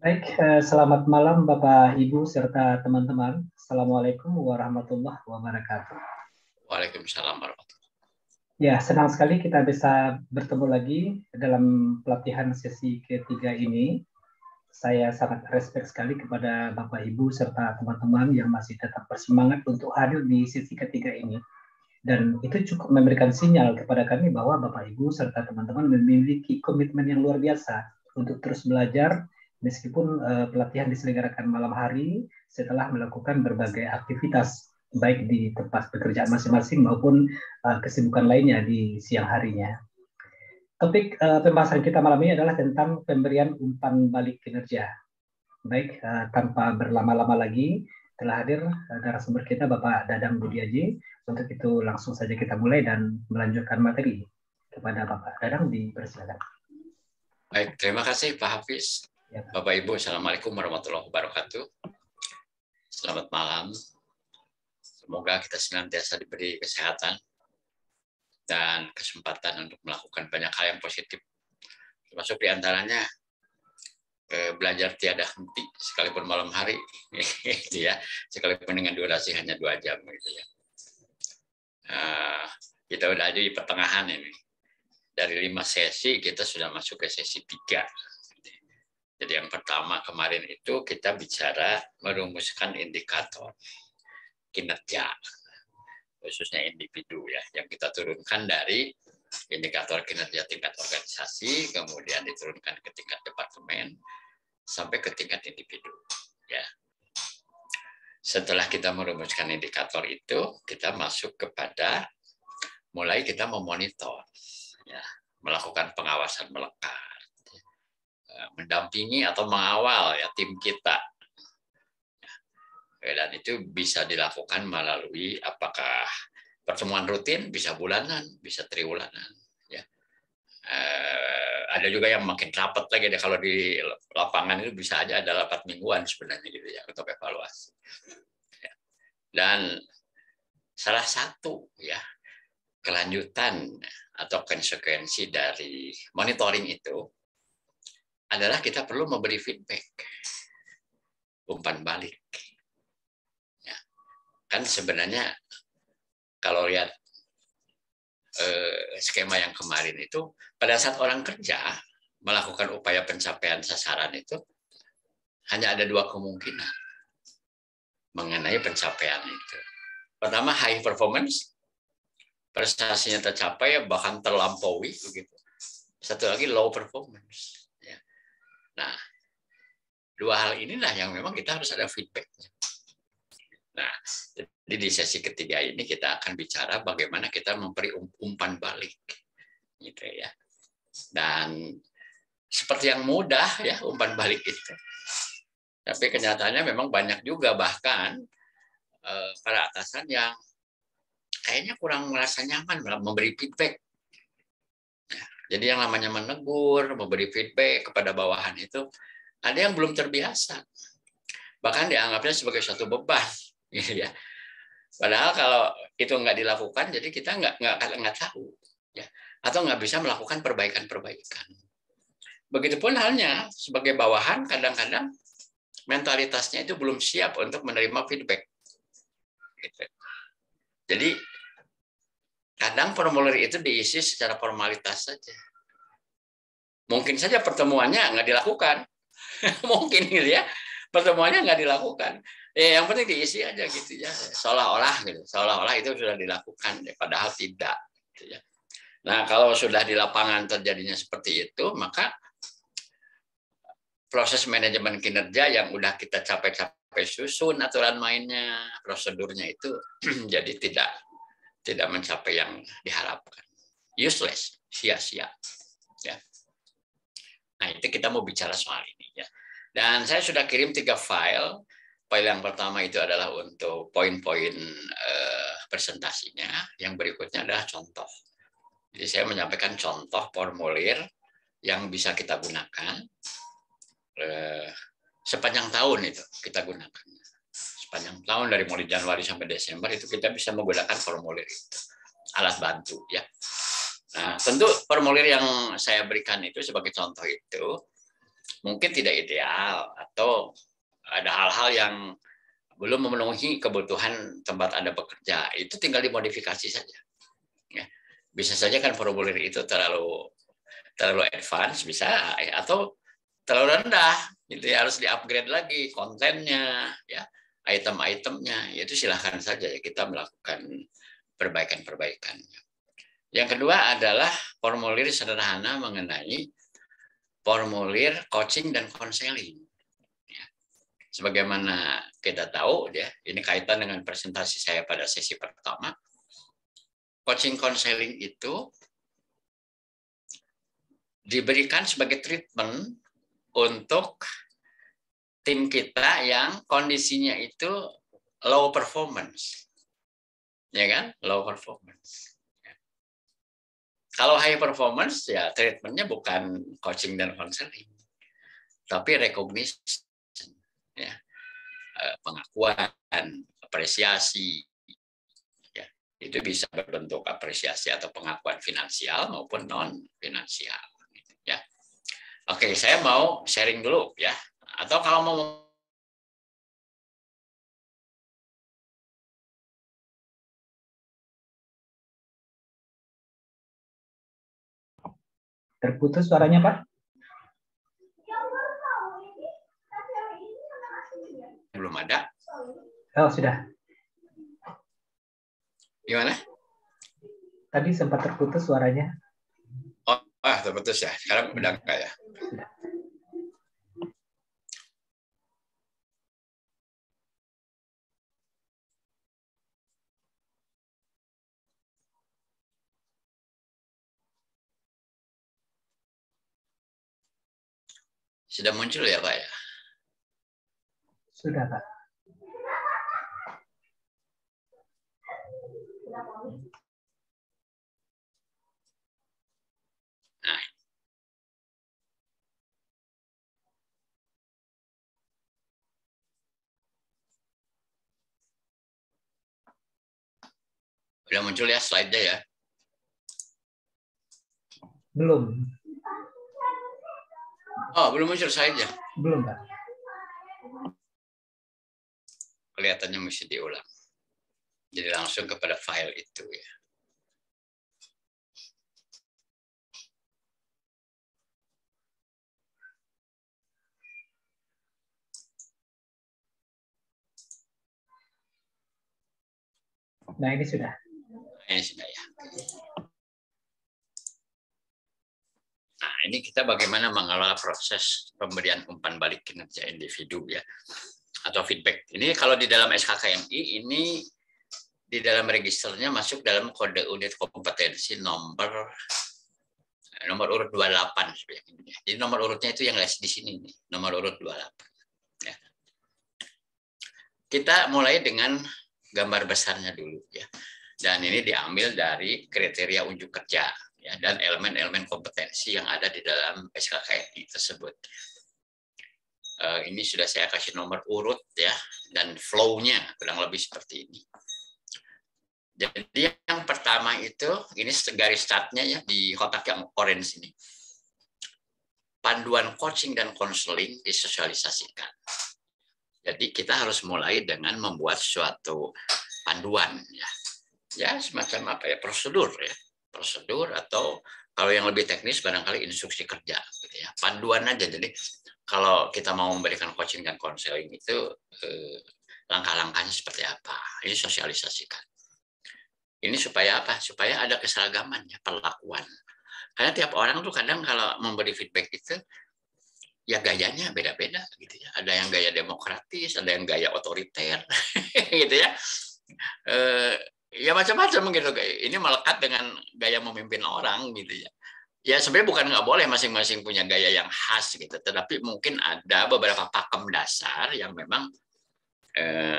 Baik, selamat malam Bapak, Ibu, serta teman-teman. Assalamualaikum warahmatullahi wabarakatuh. Waalaikumsalam warahmatullahi. Ya, senang sekali kita bisa bertemu lagi dalam pelatihan sesi ketiga ini. Saya sangat respect sekali kepada Bapak, Ibu, serta teman-teman yang masih tetap bersemangat untuk hadir di sesi ketiga ini. Dan itu cukup memberikan sinyal kepada kami bahwa Bapak, Ibu, serta teman-teman memiliki komitmen yang luar biasa untuk terus belajar meskipun pelatihan diselenggarakan malam hari setelah melakukan berbagai aktivitas baik di tempat pekerjaan masing-masing maupun kesibukan lainnya di siang harinya. Topik pembahasan kita malam ini adalah tentang pemberian umpan balik kinerja. Baik, tanpa berlama-lama lagi, telah hadir narasumber kita Bapak Dadang Budiaji. Untuk itu langsung saja kita mulai dan melanjutkan materi. Kepada Bapak Dadang, dipersilakan. Baik, terima kasih Pak Hafiz. Ya, Bapak Ibu, Assalamualaikum warahmatullahi wabarakatuh. Selamat malam. Semoga kita senantiasa diberi kesehatan dan kesempatan untuk melakukan banyak hal yang positif. Termasuk diantaranya belajar tiada henti, sekalipun malam hari, gitu ya. Sekalipun dengan durasi hanya 2 jam, gitu ya. Kita udah ada di pertengahan ini. Dari 5 sesi, kita sudah masuk ke sesi 3. Jadi yang pertama kemarin itu kita bicara merumuskan indikator kinerja, khususnya individu ya, yang kita turunkan dari indikator kinerja tingkat organisasi, kemudian diturunkan ke tingkat departemen, sampai ke tingkat individu. Ya. Setelah kita merumuskan indikator itu, kita masuk kepada mulai kita memonitor, ya, melakukan pengawasan melekat, mendampingi atau mengawal ya tim kita. Dan itu bisa dilakukan melalui apakah pertemuan rutin, bisa bulanan, bisa triwulanan. Ya. Ada juga yang makin rapat lagi deh, kalau di lapangan itu bisa aja ada rapat mingguan sebenarnya gitu ya untuk evaluasi. Ya. Dan salah satu ya kelanjutan atau konsekuensi dari monitoring itu adalah kita perlu memberi feedback, umpan balik. Ya. Kan sebenarnya kalau lihat skema yang kemarin itu, pada saat orang kerja melakukan upaya pencapaian sasaran itu, hanya ada 2 kemungkinan mengenai pencapaian itu. Pertama, high performance, prestasinya tercapai bahkan terlampaui begitu. Satu lagi low performance. Ya. Nah, 2 hal inilah yang memang kita harus ada feedbacknya. Nah, jadi di sesi ketiga ini kita akan bicara bagaimana kita memberi umpan balik, gitu ya. Dan seperti yang mudah ya umpan balik itu, tapi kenyataannya memang banyak juga bahkan para atasan yang kayaknya kurang merasa nyaman memberi feedback. Jadi yang namanya menegur, memberi feedback kepada bawahan itu ada yang belum terbiasa, bahkan dianggapnya sebagai suatu beban, gitu ya. Padahal kalau itu nggak dilakukan, jadi kita nggak tahu, ya, atau nggak bisa melakukan perbaikan-perbaikan. Begitupun halnya sebagai bawahan, kadang-kadang mentalitasnya itu belum siap untuk menerima feedback. Gitu. Jadi kadang formulir itu diisi secara formalitas saja. Mungkin saja pertemuannya nggak dilakukan, mungkin gitu ya, pertemuannya nggak dilakukan. Ya, yang penting diisi aja gitu ya, seolah-olah gitu, seolah-olah itu sudah dilakukan, padahal tidak. Gitu ya. Nah, kalau sudah di lapangan terjadinya seperti itu, maka proses manajemen kinerja yang udah kita capek-capek susun aturan mainnya, prosedurnya itu jadi tidak mencapai yang diharapkan, useless, sia-sia. Ya. Nah, itu kita mau bicara soal ini ya. Dan saya sudah kirim 3 file. File yang pertama itu adalah untuk poin-poin presentasinya. Yang berikutnya adalah contoh. Jadi saya menyampaikan contoh formulir yang bisa kita gunakan sepanjang tahun itu kita gunakan. Sepanjang tahun dari mulai Januari sampai Desember itu kita bisa menggunakan formulir itu. Alat bantu ya. Nah, tentu formulir yang saya berikan itu sebagai contoh itu mungkin tidak ideal atau ada hal-hal yang belum memenuhi kebutuhan tempat Anda bekerja, itu tinggal dimodifikasi saja. Ya. Bisa saja kan formulir itu terlalu advance bisa, atau terlalu rendah, itu ya, harus di-upgrade lagi kontennya, ya, item-itemnya, itu silahkan saja ya kita melakukan perbaikan-perbaikan. Yang kedua adalah formulir sederhana mengenai formulir coaching dan konseling. Sebagaimana kita tahu, ya, ini kaitan dengan presentasi saya pada sesi pertama. Coaching konseling itu diberikan sebagai treatment untuk tim kita yang kondisinya itu low performance, ya kan? Low performance. Kalau high performance, ya treatmentnya bukan coaching dan konseling, tapi recognition. Ya, pengakuan, apresiasi, ya, itu bisa berbentuk apresiasi atau pengakuan finansial maupun non finansial. Ya, oke, saya mau sharing dulu ya, atau kalau mau Terputus suaranya, Pak? belum ada. Oh, sudah. Gimana? Tadi sempat terputus suaranya. Oh, terputus ya. Sekarang udah enggak ya? Sudah. Sudah muncul ya, Pak ya? Sudah, Pak. Nah, udah muncul ya slide-nya ya? Belum. Oh, belum muncul slide-nya? Belum, Pak. Kelihatannya mesti diulang. Jadi langsung kepada file itu ya. Nah, ini sudah. Ini sudah ya. Nah, ini kita bagaimana mengelola proses pemberian umpan balik kinerja individu ya, atau feedback. Ini kalau di dalam SKKMI ini di dalam registernya masuk dalam kode unit kompetensi nomor urut 28 sebenarnya. Jadi nomor urutnya itu yang di sini nih, nomor urut 28. Ya. Kita mulai dengan gambar besarnya dulu ya. Dan ini diambil dari kriteria unjuk kerja ya, dan elemen-elemen kompetensi yang ada di dalam SKKMI tersebut. Ini sudah saya kasih nomor urut ya, dan flow-nya kurang lebih seperti ini. Jadi yang pertama itu, ini garis startnya ya di kotak yang orange ini. Panduan coaching dan konseling disosialisasikan. Jadi kita harus mulai dengan membuat suatu panduan ya. Ya semacam apa ya, prosedur ya. Prosedur atau kalau yang lebih teknis barangkali instruksi kerja gitu ya. Panduan aja. Jadi kalau kita mau memberikan coaching dan konseling itu langkah-langkahnya seperti apa. Ini sosialisasikan. Ini supaya apa? Supaya ada keseragaman ya, perlakuan. Karena tiap orang tuh kadang kalau memberi feedback itu ya gayanya beda-beda gitu ya. Ada yang gaya demokratis, ada yang gaya otoriter gitu ya. Ya macam-macam gitu. Ini melekat dengan gaya memimpin orang gitu ya. Ya sebenarnya bukan nggak boleh masing-masing punya gaya yang khas gitu, tetapi mungkin ada beberapa pakem dasar yang memang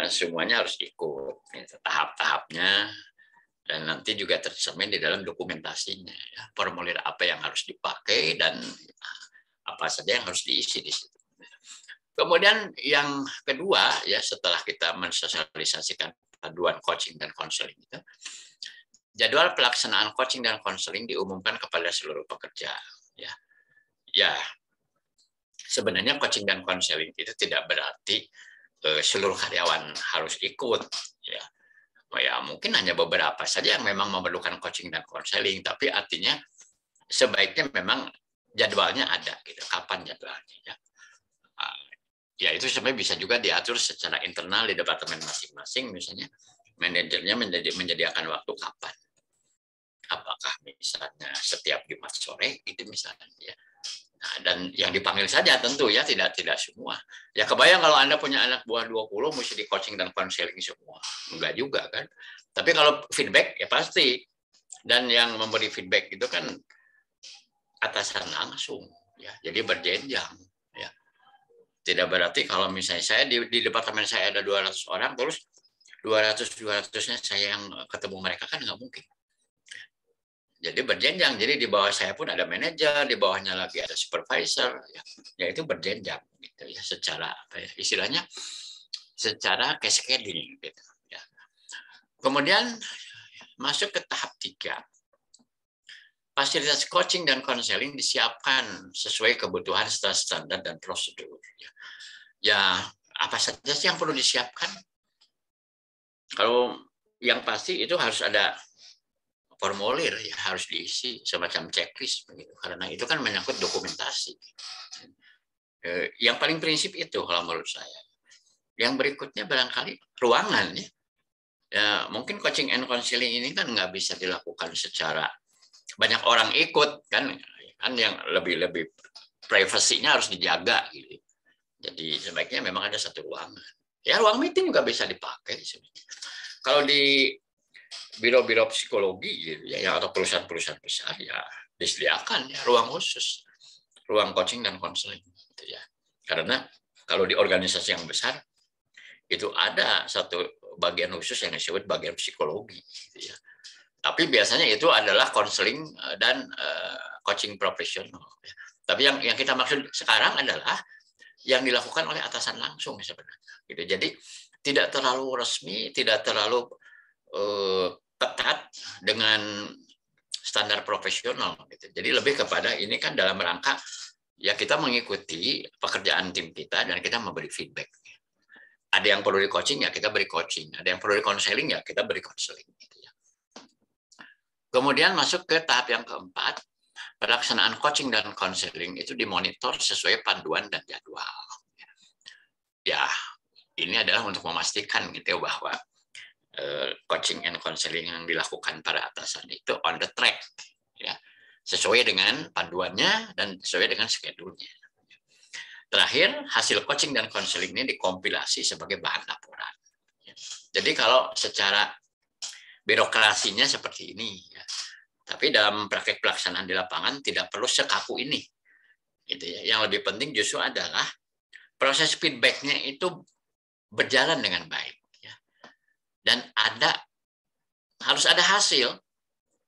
semuanya harus ikut gitu, tahap-tahapnya, dan nanti juga tercermin di dalam dokumentasinya ya. Formulir apa yang harus dipakai dan apa saja yang harus diisi di situ. Kemudian yang kedua ya, setelah kita mensosialisasikan panduan coaching dan konseling itu, jadwal pelaksanaan coaching dan konseling diumumkan kepada seluruh pekerja ya. Ya, sebenarnya coaching dan konseling itu tidak berarti seluruh karyawan harus ikut, ya. Ya mungkin hanya beberapa saja yang memang memerlukan coaching dan konseling, tapi artinya sebaiknya memang jadwalnya ada, gitu. Kapan jadwalnya? Ya. Ya itu sebenarnya bisa juga diatur secara internal di departemen masing-masing, misalnya manajernya menyediakan waktu kapan. Apakah misalnya setiap Jumat sore gitu misalnya, ya. Nah, dan yang dipanggil saja tentu ya, tidak semua. Ya kebayang kalau Anda punya anak buah 20 mesti di coaching dan konseling semua. Enggak juga kan. Tapi kalau feedback ya pasti. Dan yang memberi feedback itu kan atasan langsung, ya. Jadi berjenjang, ya. Tidak berarti kalau misalnya saya di departemen saya ada 200 orang, terus 200-200-nya saya yang ketemu mereka, kan nggak mungkin. Jadi berjenjang. Jadi di bawah saya pun ada manajer, di bawahnya lagi ada supervisor, ya itu berjenjang, gitu ya, secara apa ya, istilahnya secara cascading, gitu ya. Kemudian masuk ke tahap 3. Fasilitas coaching dan konseling disiapkan sesuai kebutuhan standar dan prosedur. Ya, apa saja sih yang perlu disiapkan? Kalau yang pasti itu harus ada formulir, ya, harus diisi semacam checklist begitu, karena itu kan menyangkut dokumentasi. Yang paling prinsip itu kalau menurut saya. Yang berikutnya barangkali ruangan, ya. Ya, mungkin coaching and counseling ini kan nggak bisa dilakukan secara banyak orang ikut, kan yang lebih privasinya harus dijaga gitu. Jadi sebaiknya memang ada satu ruangan. Ya ruang meeting juga bisa dipakai sebenarnya. Kalau di biro-biro psikologi gitu ya, atau perusahaan-perusahaan besar ya disediakan ya ruang khusus, ruang coaching dan konseling gitu ya. Karena kalau di organisasi yang besar itu ada satu bagian khusus yang disebut bagian psikologi gitu ya. Tapi biasanya itu adalah konseling dan coaching profesional. Tapi yang kita maksud sekarang adalah yang dilakukan oleh atasan langsung sebenarnya. Gitu. Jadi tidak terlalu resmi, tidak terlalu ketat dengan standar profesional. Gitu. Jadi lebih kepada ini kan dalam rangka ya kita mengikuti pekerjaan tim kita dan kita memberi feedback. Ada yang perlu di coaching ya kita beri coaching, ada yang perlu di konseling ya kita beri konseling. Gitu ya. Kemudian masuk ke tahap yang keempat, pelaksanaan coaching dan konseling itu dimonitor sesuai panduan dan jadwal. Ya, ini adalah untuk memastikan gitu bahwa coaching and counseling yang dilakukan para atasan itu on the track, ya, sesuai dengan panduannya dan sesuai dengan schedule-nya. Terakhir, hasil coaching dan counseling ini dikompilasi sebagai bahan laporan. Jadi kalau secara birokrasinya seperti ini, ya. Tapi dalam praktek pelaksanaan di lapangan tidak perlu sekaku ini. Gitu ya. Yang lebih penting justru adalah proses feedback-nya itu berjalan dengan baik. Ya. Dan harus ada hasil.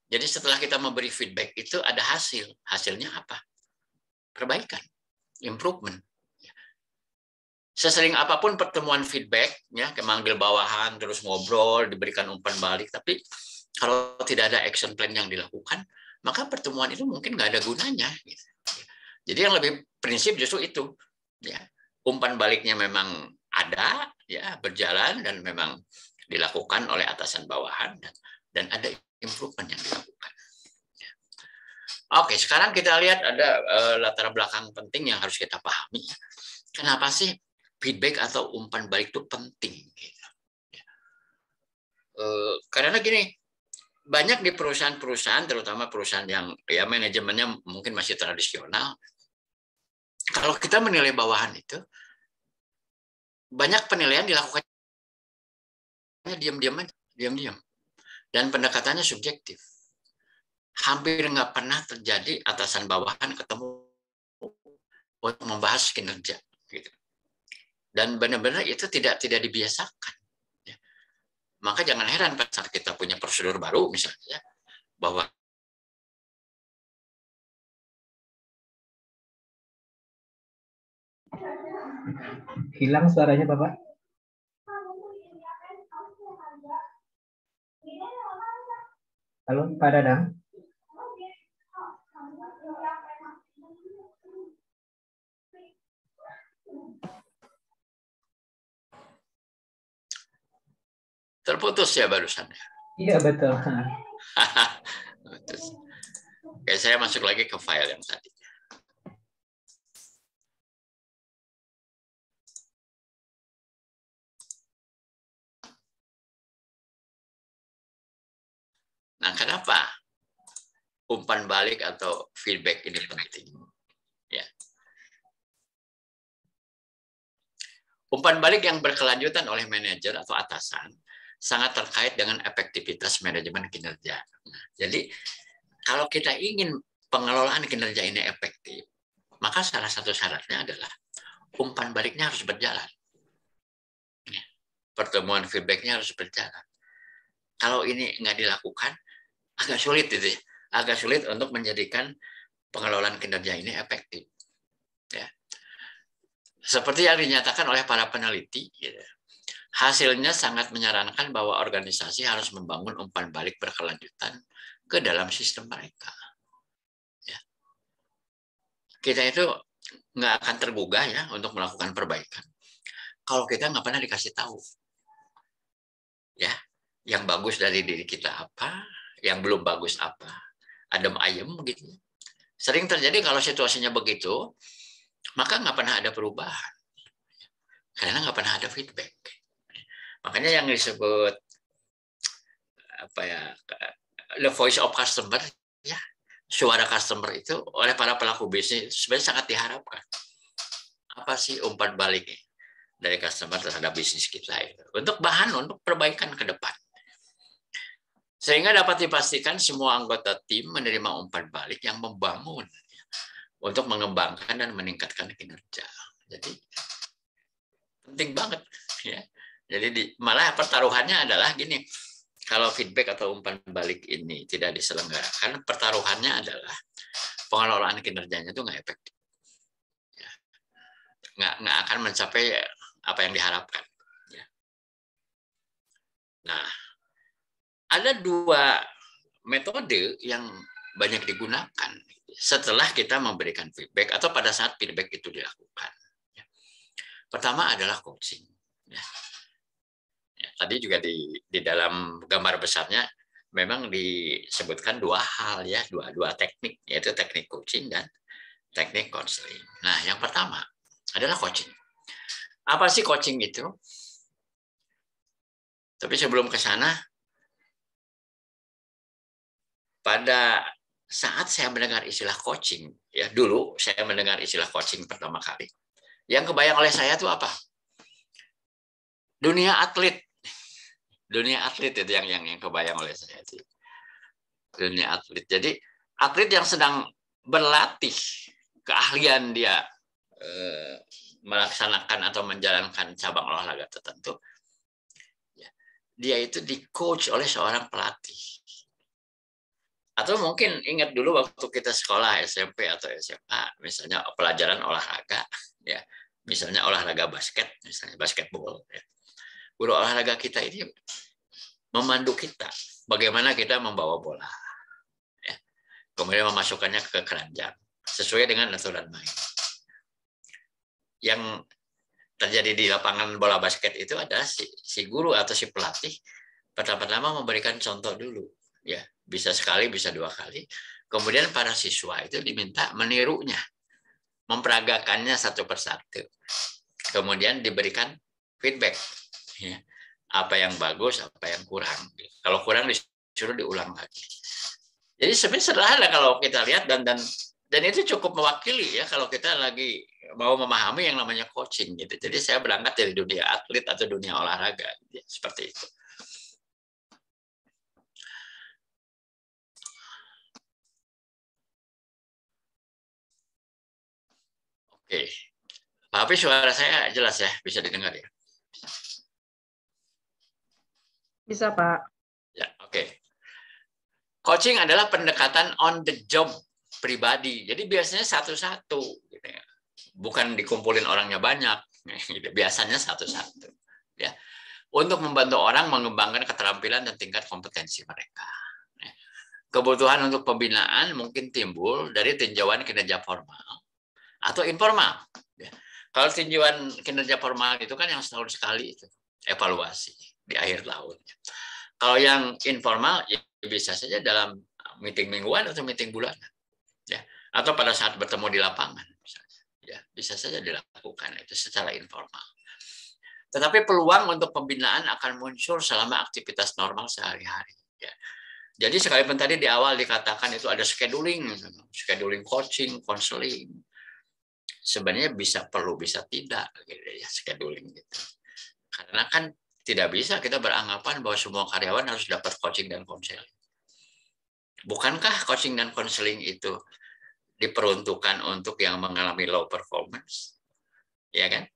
Jadi setelah kita memberi feedback itu ada hasil. Hasilnya apa? Perbaikan, improvement. Sesering apapun pertemuan feedback, ya, memanggil bawahan, terus ngobrol, diberikan umpan balik, tapi kalau tidak ada action plan yang dilakukan, maka pertemuan itu mungkin nggak ada gunanya. Gitu. Jadi yang lebih prinsip justru itu, ya, umpan baliknya memang ada, ya, berjalan dan memang dilakukan oleh atasan bawahan dan ada improvement yang dilakukan. Ya. Oke, sekarang kita lihat ada latar belakang penting yang harus kita pahami. Kenapa sih feedback atau umpan balik itu penting? Gitu. Ya. Karena gini. Banyak di perusahaan-perusahaan, terutama perusahaan yang ya manajemennya mungkin masih tradisional, kalau kita menilai bawahan itu, banyak penilaian dilakukannya diam-diam, dan pendekatannya subjektif. Hampir nggak pernah terjadi atasan bawahan ketemu untuk membahas kinerja, gitu. Dan benar-benar itu tidak dibiasakan. Maka jangan heran pada saat kita punya prosedur baru misalnya, bahwa hilang suaranya Bapak. Halo Pak Dadang. Terputus ya barusan. Iya, betul. Oke, saya masuk lagi ke file yang tadi. Nah, kenapa umpan balik atau feedback ini penting? Ya. Umpan balik yang berkelanjutan oleh manajer atau atasan sangat terkait dengan efektivitas manajemen kinerja. Nah, jadi kalau kita ingin pengelolaan kinerja ini efektif, maka salah satu syaratnya adalah umpan baliknya harus berjalan. Pertemuan feedbacknya harus berjalan. Kalau ini nggak dilakukan, agak sulit itu, agak sulit untuk menjadikan pengelolaan kinerja ini efektif. Ya. Seperti yang dinyatakan oleh para peneliti, hasilnya sangat menyarankan bahwa organisasi harus membangun umpan balik berkelanjutan ke dalam sistem mereka. Ya. Kita itu nggak akan tergugah ya untuk melakukan perbaikan kalau kita nggak pernah dikasih tahu. Ya, yang bagus dari diri kita apa, yang belum bagus apa, adem ayem begitu. Sering terjadi kalau situasinya begitu, maka nggak pernah ada perubahan, karena nggak pernah ada feedback. Makanya yang disebut apa ya, the voice of customer, ya, suara customer itu oleh para pelaku bisnis sebenarnya sangat diharapkan. Apa sih umpan baliknya dari customer terhadap bisnis kita itu, untuk bahan untuk perbaikan ke depan. Sehingga dapat dipastikan semua anggota tim menerima umpan balik yang membangun untuk mengembangkan dan meningkatkan kinerja. Jadi penting banget ya. Jadi malah pertaruhannya adalah gini, kalau feedback atau umpan balik ini tidak diselenggarakan, pertaruhannya adalah pengelolaan kinerjanya itu nggak efektif, ya. Nggak akan mencapai apa yang diharapkan. Ya. Nah, ada dua metode yang banyak digunakan setelah kita memberikan feedback atau pada saat feedback itu dilakukan. Pertama adalah coaching. Ya, tadi juga di dalam gambar besarnya memang disebutkan dua hal ya, dua teknik, yaitu teknik coaching dan teknik counseling. Nah, yang pertama adalah coaching. Apa sih coaching itu? Tapi sebelum ke sana, pada saat saya mendengar istilah coaching, ya dulu saya mendengar istilah coaching pertama kali, yang kebayang oleh saya itu apa? Dunia atlet itu yang kebayang oleh saya itu. Dunia atlet. Jadi atlet yang sedang berlatih keahlian dia melaksanakan atau menjalankan cabang olahraga tertentu, dia itu di coach oleh seorang pelatih. Atau mungkin ingat dulu waktu kita sekolah SMP atau SMA, misalnya pelajaran olahraga, ya, misalnya olahraga basket, misalnya basketball, ya. Guru olahraga kita ini memandu kita bagaimana kita membawa bola, ya. Kemudian memasukkannya ke keranjang sesuai dengan aturan main. Yang terjadi di lapangan bola basket itu adalah si guru atau si pelatih pertama-tama memberikan contoh dulu, ya, bisa sekali, bisa dua kali. Kemudian para siswa itu diminta menirunya, memperagakannya satu persatu. Kemudian diberikan feedback, ya, apa yang bagus, apa yang kurang. Kalau kurang disuruh diulang lagi. Jadi sebenarnya sederhana kalau kita lihat dan itu cukup mewakili ya kalau kita lagi mau memahami yang namanya coaching gitu. Jadi saya berangkat dari dunia atlet atau dunia olahraga, ya, seperti itu. Oke, tapi suara saya jelas ya, bisa didengar ya? Bisa, Pak. Ya, oke. Coaching adalah pendekatan on the job pribadi. Jadi biasanya satu-satu, gitu ya. Bukan dikumpulin orangnya banyak, gitu. Biasanya satu-satu, ya. Untuk membantu orang mengembangkan keterampilan dan tingkat kompetensi mereka. Kebutuhan untuk pembinaan mungkin timbul dari tinjauan kinerja formal atau informal. Kalau tinjauan kinerja formal itu kan yang setahun sekali itu evaluasi. di akhir tahun. Kalau yang informal ya bisa saja dalam meeting mingguan atau meeting bulanan, ya, atau pada saat bertemu di lapangan, misalnya. Ya, bisa saja dilakukan itu secara informal. Tetapi peluang untuk pembinaan akan muncul selama aktivitas normal sehari-hari. Ya. Jadi sekalipun tadi di awal dikatakan itu ada scheduling coaching, konseling, sebenarnya perlu bisa tidak, gitu ya, scheduling gitu. Karena kan tidak bisa kita beranggapan bahwa semua karyawan harus dapat coaching dan konseling. Bukankah coaching dan konseling itu diperuntukkan untuk yang mengalami low performance? Ya kan?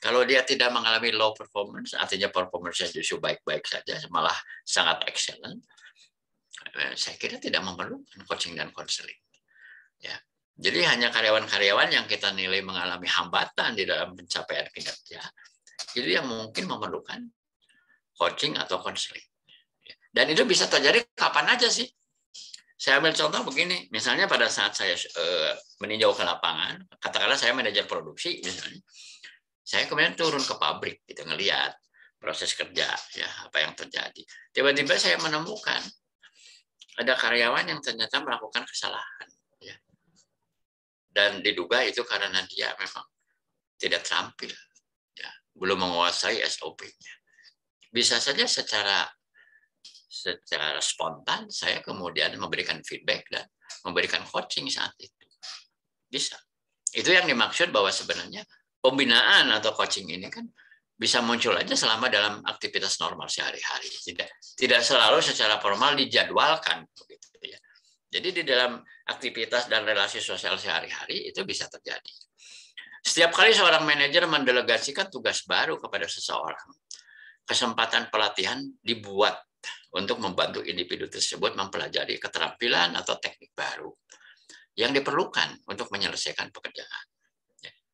Kalau dia tidak mengalami low performance, artinya performance-nya justru baik-baik saja, malah sangat excellent, saya kira tidak memerlukan coaching dan konseling. Ya. Jadi hanya karyawan-karyawan yang kita nilai mengalami hambatan di dalam pencapaian kinerja, itu yang mungkin memerlukan coaching atau konseling. Dan itu bisa terjadi kapan aja sih. Saya ambil contoh begini, misalnya pada saat saya meninjau ke lapangan, katakanlah saya manajer produksi misalnya, saya kemudian turun ke pabrik, gitu, ngelihat proses kerja, ya apa yang terjadi. Tiba-tiba saya menemukan ada karyawan yang ternyata melakukan kesalahan, ya. Dan diduga itu karena dia memang tidak terampil, ya, belum menguasai SOP-nya. Bisa saja secara spontan saya kemudian memberikan feedback dan memberikan coaching saat itu. Bisa. Itu yang dimaksud bahwa sebenarnya pembinaan atau coaching ini kan bisa muncul aja selama dalam aktivitas normal sehari-hari. Tidak selalu secara formal dijadwalkan begitu ya. Jadi di dalam aktivitas dan relasi sosial sehari-hari itu bisa terjadi. Setiap kali seorang manajer mendelegasikan tugas baru kepada seseorang, kesempatan pelatihan dibuat untuk membantu individu tersebut mempelajari keterampilan atau teknik baru yang diperlukan untuk menyelesaikan pekerjaan.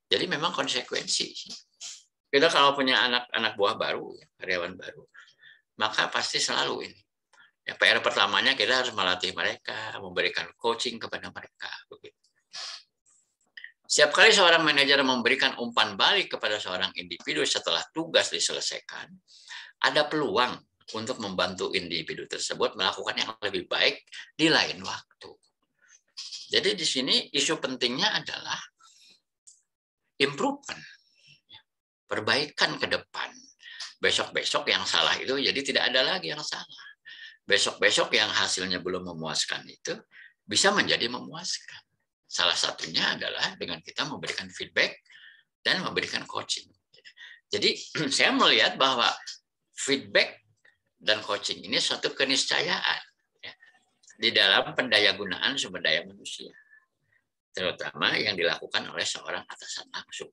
Jadi memang konsekuensi. Kita kalau punya anak buah baru, karyawan baru, maka pasti selalu ini. Ya, PR pertamanya kita harus melatih mereka, memberikan coaching kepada mereka. Begitu. Setiap kali seorang manajer memberikan umpan balik kepada seorang individu setelah tugas diselesaikan, ada peluang untuk membantu individu tersebut melakukan yang lebih baik di lain waktu. Jadi di sini isu pentingnya adalah improvement, perbaikan ke depan. Besok-besok yang salah itu jadi tidak ada lagi yang salah. Besok-besok yang hasilnya belum memuaskan itu bisa menjadi memuaskan. Salah satunya adalah dengan kita memberikan feedback dan memberikan coaching. Jadi saya melihat bahwa feedback dan coaching ini suatu keniscayaan ya, di dalam pendayagunaan sumber daya manusia, terutama yang dilakukan oleh seorang atasan langsung.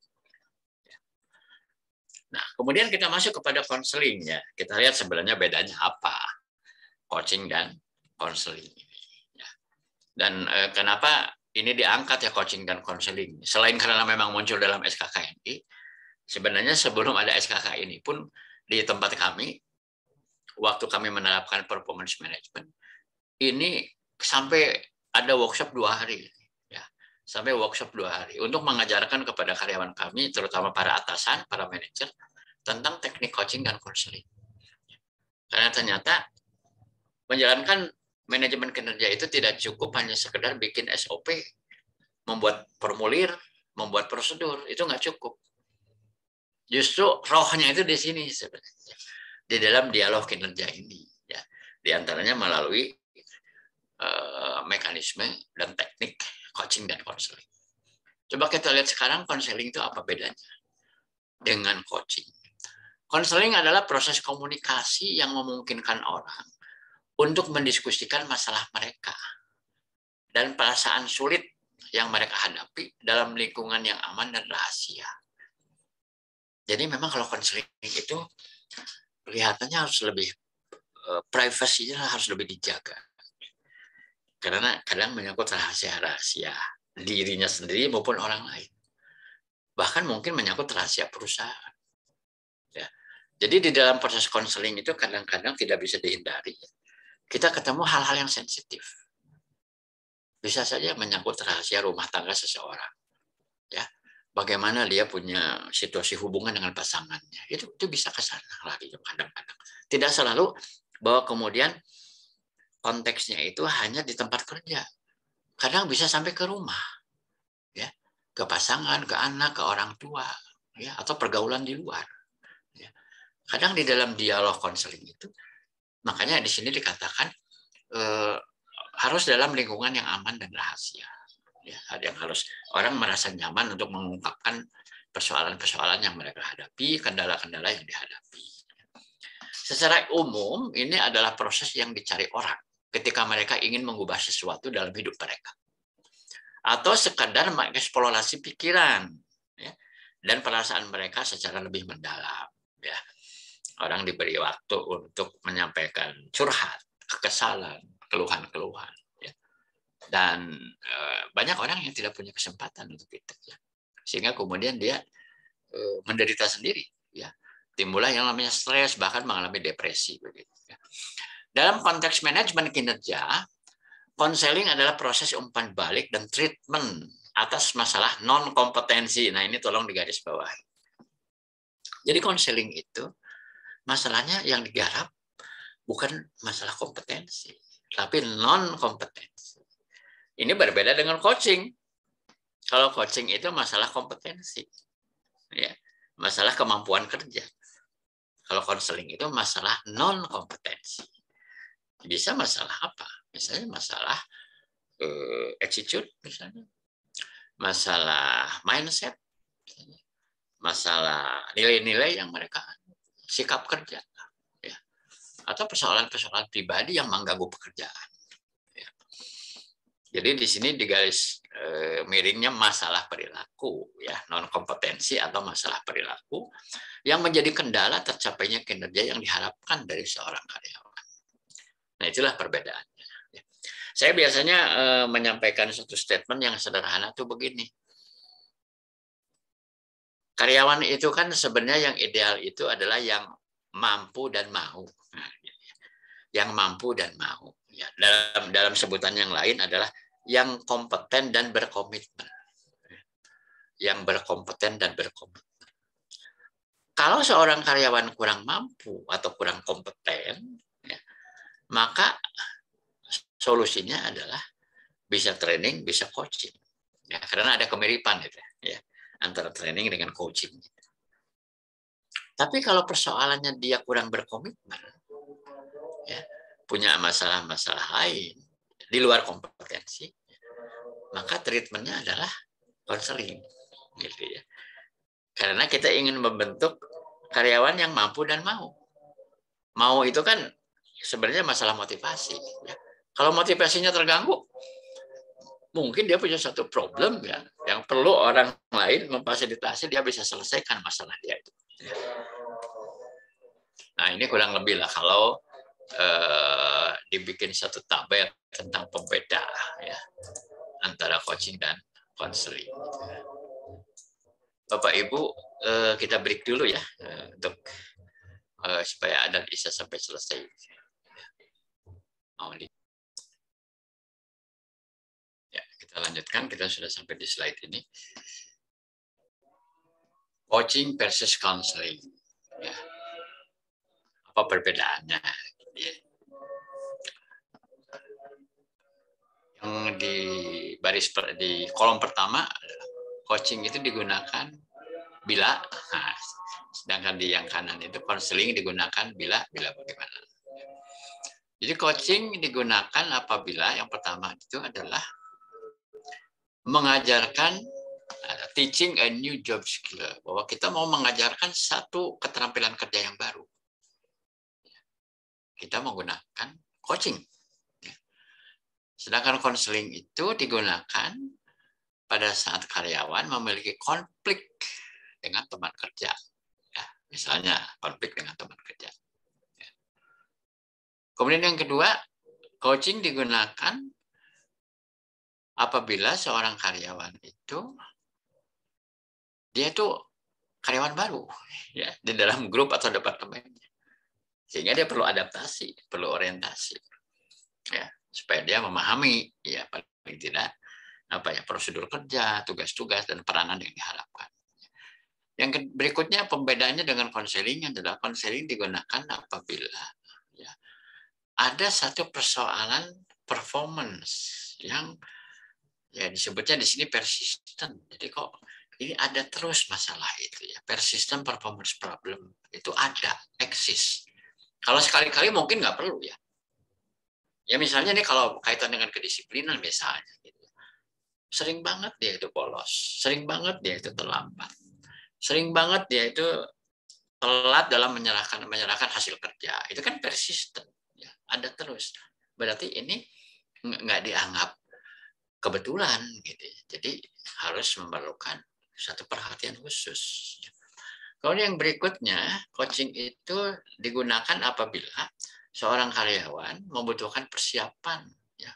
Nah, kemudian kita masuk kepada konseling ya. Kita lihat sebenarnya bedanya apa coaching dan konseling ini. Ya. Dan kenapa ini diangkat ya coaching dan konseling? Selain karena memang muncul dalam SKKNI, sebenarnya sebelum ada SKK ini pun di tempat kami, waktu kami menerapkan performance management, ini sampai ada workshop 2 hari. Ya. Sampai workshop 2 hari untuk mengajarkan kepada karyawan kami, terutama para atasan, para manajer, tentang teknik coaching dan konseling. Karena ternyata menjalankan manajemen kinerja itu tidak cukup hanya sekedar bikin SOP, membuat formulir, membuat prosedur, itu nggak cukup. Justru rohnya itu di sini sebenarnya, di dalam dialog kinerja ini, ya, di antaranya melalui mekanisme dan teknik coaching dan konseling. Coba kita lihat sekarang konseling itu apa bedanya dengan coaching. Konseling adalah proses komunikasi yang memungkinkan orang untuk mendiskusikan masalah mereka dan perasaan sulit yang mereka hadapi dalam lingkungan yang aman dan rahasia. Jadi memang kalau konseling itu kelihatannya harus lebih privasinya harus lebih dijaga. Karena kadang menyangkut rahasia-rahasia dirinya sendiri maupun orang lain. Bahkan mungkin menyangkut rahasia perusahaan. Ya. Jadi di dalam proses konseling itu kadang-kadang tidak bisa dihindari. Kita ketemu hal-hal yang sensitif. Bisa saja menyangkut rahasia rumah tangga seseorang. Ya. bagaimana dia punya situasi hubungan dengan pasangannya. Itu bisa ke sana lagi kadang-kadang. Tidak selalu bahwa kemudian konteksnya itu hanya di tempat kerja. Kadang bisa sampai ke rumah, ya, ke pasangan, ke anak, ke orang tua, ya, atau pergaulan di luar. Ya. Kadang di dalam dialog konseling itu, makanya di sini dikatakan harus dalam lingkungan yang aman dan rahasia. Ya, yang harus orang merasa nyaman untuk mengungkapkan persoalan-persoalan yang mereka hadapi, kendala-kendala yang dihadapi. Secara umum, ini adalah proses yang dicari orang ketika mereka ingin mengubah sesuatu dalam hidup mereka. Atau sekadar mengeksplorasi pikiran, ya, dan perasaan mereka secara lebih mendalam. Ya. Orang diberi waktu untuk menyampaikan curhat, kekesalan, keluhan-keluhan. Ya. Dan banyak orang yang tidak punya kesempatan untuk itu. Ya. Sehingga kemudian dia menderita sendiri. Ya. Timbullah yang namanya stres, bahkan mengalami depresi. Begitu. Ya. Dalam konteks manajemen kinerja, konseling adalah proses umpan balik dan treatment atas masalah non-kompetensi. Nah, ini tolong digarisbawahi. Jadi konseling itu masalahnya yang digarap bukan masalah kompetensi, tapi non-kompetensi. Ini berbeda dengan coaching. Kalau coaching itu masalah kompetensi, ya, masalah kemampuan kerja. Kalau konseling itu masalah non-kompetensi. Bisa masalah apa? Misalnya masalah attitude, misalnya masalah mindset, masalah nilai-nilai yang mereka sikap kerja, ya, atau persoalan-persoalan pribadi yang mengganggu pekerjaan. Ya. Jadi di sini di garis miringnya masalah perilaku, ya, non kompetensi atau masalah perilaku yang menjadi kendala tercapainya kinerja yang diharapkan dari seorang karyawan. Nah, itulah perbedaannya. Saya biasanya menyampaikan satu statement yang sederhana tuh begini. Karyawan itu kan sebenarnya yang ideal itu adalah yang mampu dan mau. Nah, yang mampu dan mau. Ya, dalam sebutan yang lain adalah yang kompeten dan berkomitmen. Yang berkompeten dan berkomitmen. Kalau seorang karyawan kurang mampu atau kurang kompeten, ya, maka solusinya adalah bisa training, bisa coaching. Ya, karena ada kemiripan gitu, ya, antara training dengan coaching. Tapi kalau persoalannya dia kurang berkomitmen, ya, punya masalah-masalah lain di luar kompetensi, maka treatmentnya adalah konseling, gitu ya. Karena kita ingin membentuk karyawan yang mampu dan mau. Mau itu kan sebenarnya masalah motivasi. Ya. Kalau motivasinya terganggu, mungkin dia punya satu problem, ya, yang perlu orang lain memfasilitasi dia bisa selesaikan masalah dia itu. Ya. Nah, ini kurang lebih lah kalau dibikin satu tabel tentang pembeda, ya, antara coaching dan konseling. Bapak Ibu, kita break dulu ya untuk supaya Adan bisa sampai selesai. Ya, kita lanjutkan. Kita sudah sampai di slide ini. Coaching versus counseling. Ya. Apa perbedaannya? Ya. Yang di kolom pertama, coaching itu digunakan bila, nah, sedangkan di yang kanan itu konseling digunakan bila bagaimana. Jadi coaching digunakan apabila yang pertama itu adalah mengajarkan, teaching a new job skill, bahwa kita mau mengajarkan satu keterampilan kerja yang baru. Kita menggunakan coaching. Sedangkan konseling itu digunakan pada saat karyawan memiliki konflik dengan teman kerja. Ya, misalnya konflik dengan teman kerja. Ya. Kemudian yang kedua, coaching digunakan apabila seorang karyawan itu dia itu karyawan baru, ya, di dalam grup atau departemennya, sehingga dia perlu adaptasi, perlu orientasi, ya, supaya dia memahami, ya, paling tidak prosedur kerja, tugas-tugas, dan peranan yang diharapkan. Yang berikutnya pembedaannya dengan konseling adalah konseling digunakan apabila ya, ada satu persoalan performance yang ya disebutnya di sini persisten. Jadi kok ini ada terus masalah itu ya, persistent performance problem itu ada, eksis. Kalau sekali-kali mungkin nggak perlu ya. Ya misalnya nih kalau kaitan dengan kedisiplinan misalnya, gitu. Sering banget dia itu bolos, sering banget dia itu terlambat, sering banget dia itu telat dalam menyerahkan hasil kerja. Itu kan persisten, ya, ada terus. Berarti ini nggak dianggap kebetulan, gitu. Jadi harus memerlukan satu perhatian khusus. Kemudian yang berikutnya, coaching itu digunakan apabila seorang karyawan membutuhkan persiapan ya,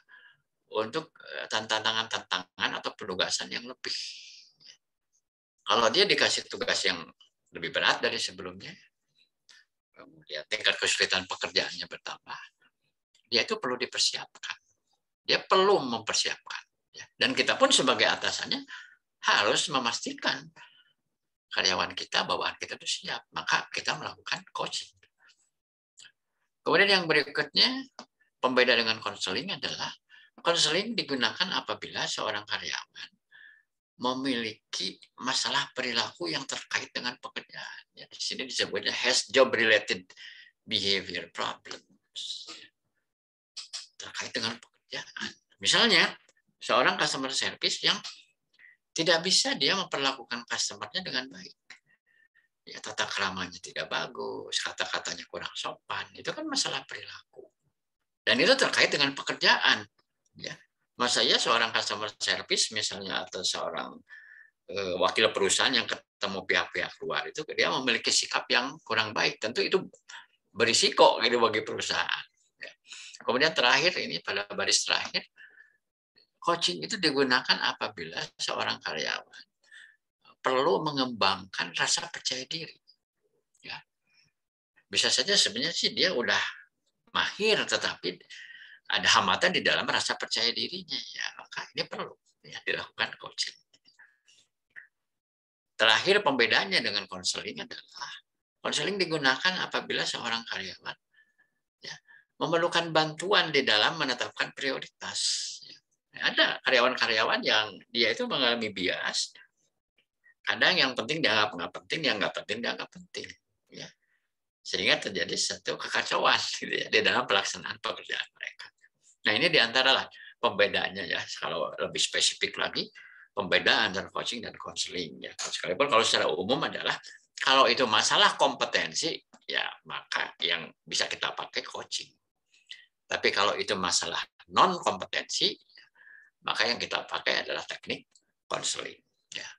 untuk tantangan-tantangan atau penugasan yang lebih. Kalau dia dikasih tugas yang lebih berat dari sebelumnya, kemudian tingkat kesulitan pekerjaannya bertambah, dia itu perlu dipersiapkan. Dia perlu mempersiapkan. Ya. Dan kita pun sebagai atasannya harus memastikan karyawan kita, bawahan kita itu siap. Maka kita melakukan coaching. Kemudian yang berikutnya, pembeda dengan konseling adalah konseling digunakan apabila seorang karyawan memiliki masalah perilaku yang terkait dengan pekerjaan. Ya, di sini disebutnya has job-related behavior problems. Terkait dengan pekerjaan. Misalnya, seorang customer service yang tidak bisa dia memperlakukan customer-nya dengan baik. Ya, tata keramanya tidak bagus, kata-katanya kurang sopan. Itu kan masalah perilaku. Dan itu terkait dengan pekerjaan. Ya. Masa ya seorang customer service misalnya atau seorang wakil perusahaan yang ketemu pihak-pihak luar itu dia memiliki sikap yang kurang baik, tentu itu berisiko gitu bagi perusahaan. Ya. Kemudian terakhir ini pada baris terakhir, coaching itu digunakan apabila seorang karyawan perlu mengembangkan rasa percaya diri. Ya. Bisa saja sebenarnya sih dia udah mahir, tetapi ada hambatan di dalam rasa percaya dirinya, ya maka ini perlu ya, dilakukan coaching. Terakhir pembedaannya dengan konseling adalah konseling digunakan apabila seorang karyawan ya, memerlukan bantuan di dalam menetapkan prioritas. Ya. Ada karyawan-karyawan yang dia itu mengalami bias, kadang yang penting dianggap nggak penting, yang nggak penting dianggap penting. Ya. Sehingga terjadi satu kekacauan gitu ya, di dalam pelaksanaan pekerjaan mereka. Nah ini diantara pembedaannya ya. Kalau lebih spesifik lagi, pembedaan antara coaching dan konseling ya. Sekalipun kalau secara umum adalah kalau itu masalah kompetensi ya maka yang bisa kita pakai coaching. Tapi kalau itu masalah non kompetensi maka yang kita pakai adalah teknik konseling ya.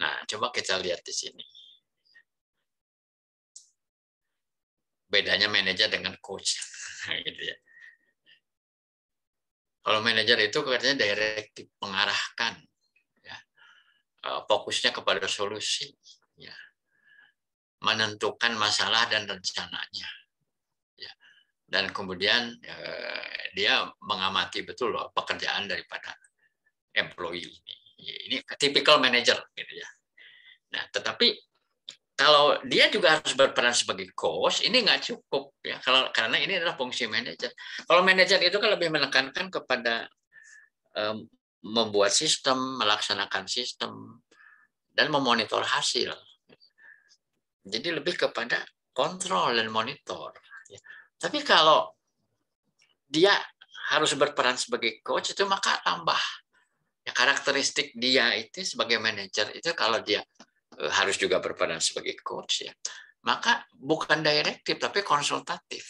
Nah coba kita lihat di sini. Bedanya manajer dengan coach gitu ya. Kalau manajer itu katanya direktif, mengarahkan ya. Fokusnya kepada solusi ya. Menentukan masalah dan rencananya ya. Dan kemudian dia mengamati betul loh pekerjaan daripada employee ini. Ini typical manager gitu ya. Nah, tetapi kalau dia juga harus berperan sebagai coach, ini nggak cukup ya. Karena ini adalah fungsi manajer. Kalau manajer itu kan lebih menekankan kepada membuat sistem, melaksanakan sistem, dan memonitor hasil. Jadi lebih kepada kontrol dan monitor. Tapi kalau dia harus berperan sebagai coach itu maka tambah ya, karakteristik dia itu sebagai manajer itu kalau dia harus juga berperan sebagai coach ya. Maka bukan direktif tapi konsultatif.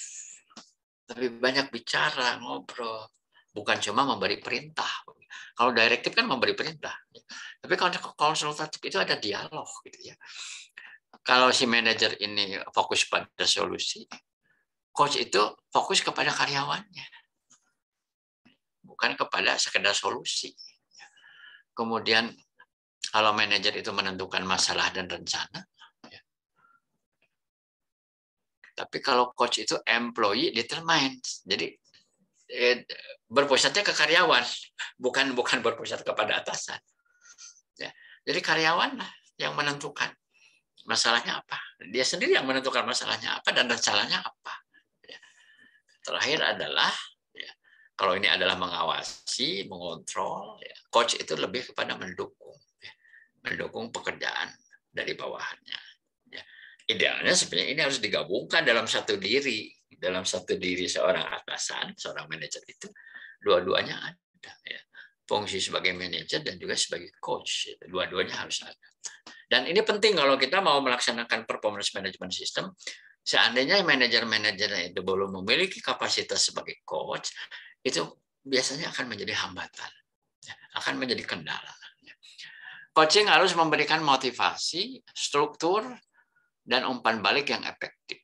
Lebih banyak bicara, ngobrol, bukan cuma memberi perintah. Kalau direktif kan memberi perintah. Tapi kalau konsultatif itu ada dialog gitu ya. Kalau si manajer ini fokus pada solusi, coach itu fokus kepada karyawannya. Bukan kepada sekedar solusi. Kemudian kalau manajer itu menentukan masalah dan rencana, ya. Tapi kalau coach itu employee determines. Jadi berpusatnya ke karyawan, bukan berpusat kepada atasan. Ya. Jadi karyawan lah yang menentukan masalahnya apa. Dia sendiri yang menentukan masalahnya apa dan rencananya apa. Ya. Terakhir adalah ya, kalau ini adalah mengawasi, mengontrol, ya, coach itu lebih kepada mendukung, ya, mendukung pekerjaan dari bawahannya. Ya. Idealnya sebenarnya ini harus digabungkan dalam satu diri seorang atasan, seorang manajer itu dua-duanya ada. Ya. Fungsi sebagai manajer dan juga sebagai coach, dua-duanya harus ada. Dan ini penting kalau kita mau melaksanakan performance management system. Seandainya manajer-manajer itu belum memiliki kapasitas sebagai coach, itu biasanya akan menjadi hambatan, akan menjadi kendala. Coaching harus memberikan motivasi, struktur, dan umpan balik yang efektif.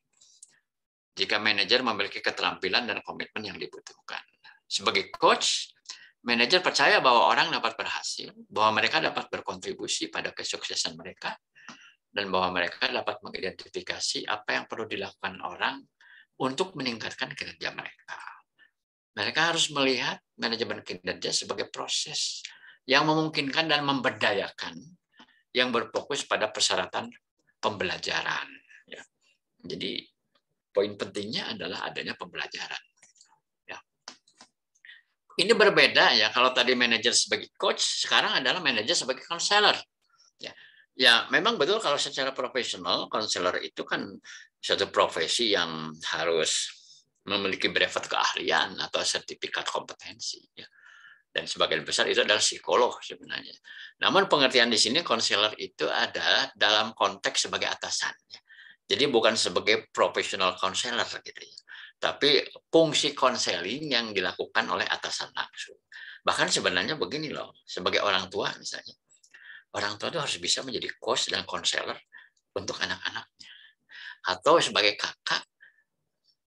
Jika manajer memiliki keterampilan dan komitmen yang dibutuhkan. Sebagai coach, manajer percaya bahwa orang dapat berhasil, bahwa mereka dapat berkontribusi pada kesuksesan mereka, dan bahwa mereka dapat mengidentifikasi apa yang perlu dilakukan orang untuk meningkatkan kinerja mereka. Mereka harus melihat manajemen kinerja sebagai proses yang memungkinkan dan memberdayakan, yang berfokus pada persyaratan pembelajaran. Ya. Jadi poin pentingnya adalah adanya pembelajaran. Ya. Ini berbeda ya, kalau tadi manajer sebagai coach, sekarang adalah manajer sebagai konselor. Ya, memang betul kalau secara profesional, konselor itu kan suatu profesi yang harus memiliki brevet keahlian atau sertifikat kompetensi. Ya. Dan sebagian besar itu adalah psikolog sebenarnya. Namun pengertian di sini konselor itu ada dalam konteks sebagai atasan. Ya. Jadi bukan sebagai profesional konselor gitu ya. Tapi fungsi konseling yang dilakukan oleh atasan langsung. Bahkan sebenarnya begini loh, sebagai orang tua misalnya. Orang tua itu harus bisa menjadi coach dan konselor untuk anak-anaknya. Atau sebagai kakak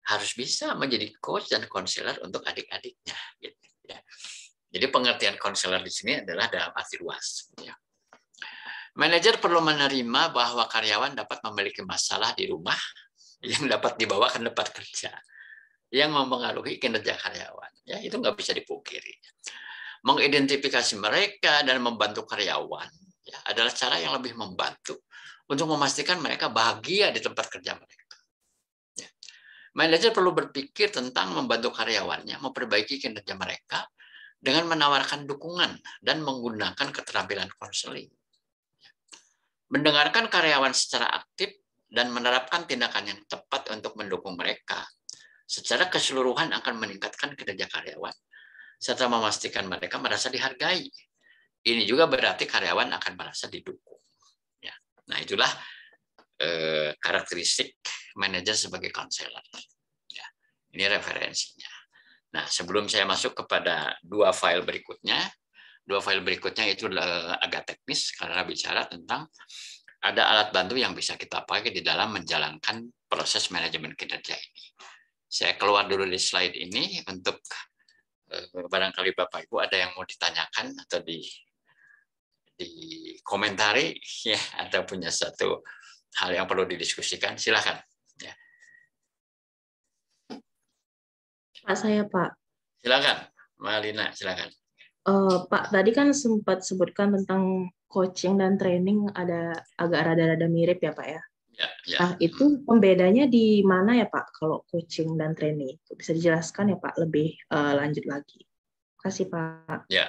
harus bisa menjadi coach dan konselor untuk adik-adiknya. Gitu, ya. Jadi pengertian konselor di sini adalah dalam arti luas. Ya. Manajer perlu menerima bahwa karyawan dapat memiliki masalah di rumah yang dapat dibawa ke tempat kerja, yang mempengaruhi kinerja karyawan. Ya, itu nggak bisa dipungkiri. Mengidentifikasi mereka dan membantu karyawan ya, adalah cara yang lebih membantu untuk memastikan mereka bahagia di tempat kerja mereka. Ya. Manajer perlu berpikir tentang membantu karyawannya memperbaiki kinerja mereka dengan menawarkan dukungan dan menggunakan keterampilan konseling. Mendengarkan karyawan secara aktif dan menerapkan tindakan yang tepat untuk mendukung mereka secara keseluruhan akan meningkatkan kinerja karyawan serta memastikan mereka merasa dihargai. Ini juga berarti karyawan akan merasa didukung. Ya. Nah, itulah karakteristik manajer sebagai konselor. Ya. Ini referensinya. Nah, sebelum saya masuk kepada dua file berikutnya itu agak teknis karena bicara tentang ada alat bantu yang bisa kita pakai di dalam menjalankan proses manajemen kinerja ini. Saya keluar dulu di slide ini untuk barangkali Bapak Ibu ada yang mau ditanyakan atau dikomentari ya, ada punya satu hal yang perlu didiskusikan, silakan. Ya. Pak, saya Pak. Silakan, Malina, silakan. Pak, tadi kan sempat sebutkan tentang coaching dan training ada agak rada-rada mirip ya Pak ya. Ya. Nah, itu pembedanya di mana ya Pak kalau coaching dan training? Bisa dijelaskan ya Pak lebih lanjut lagi. Terima kasih Pak. Ya,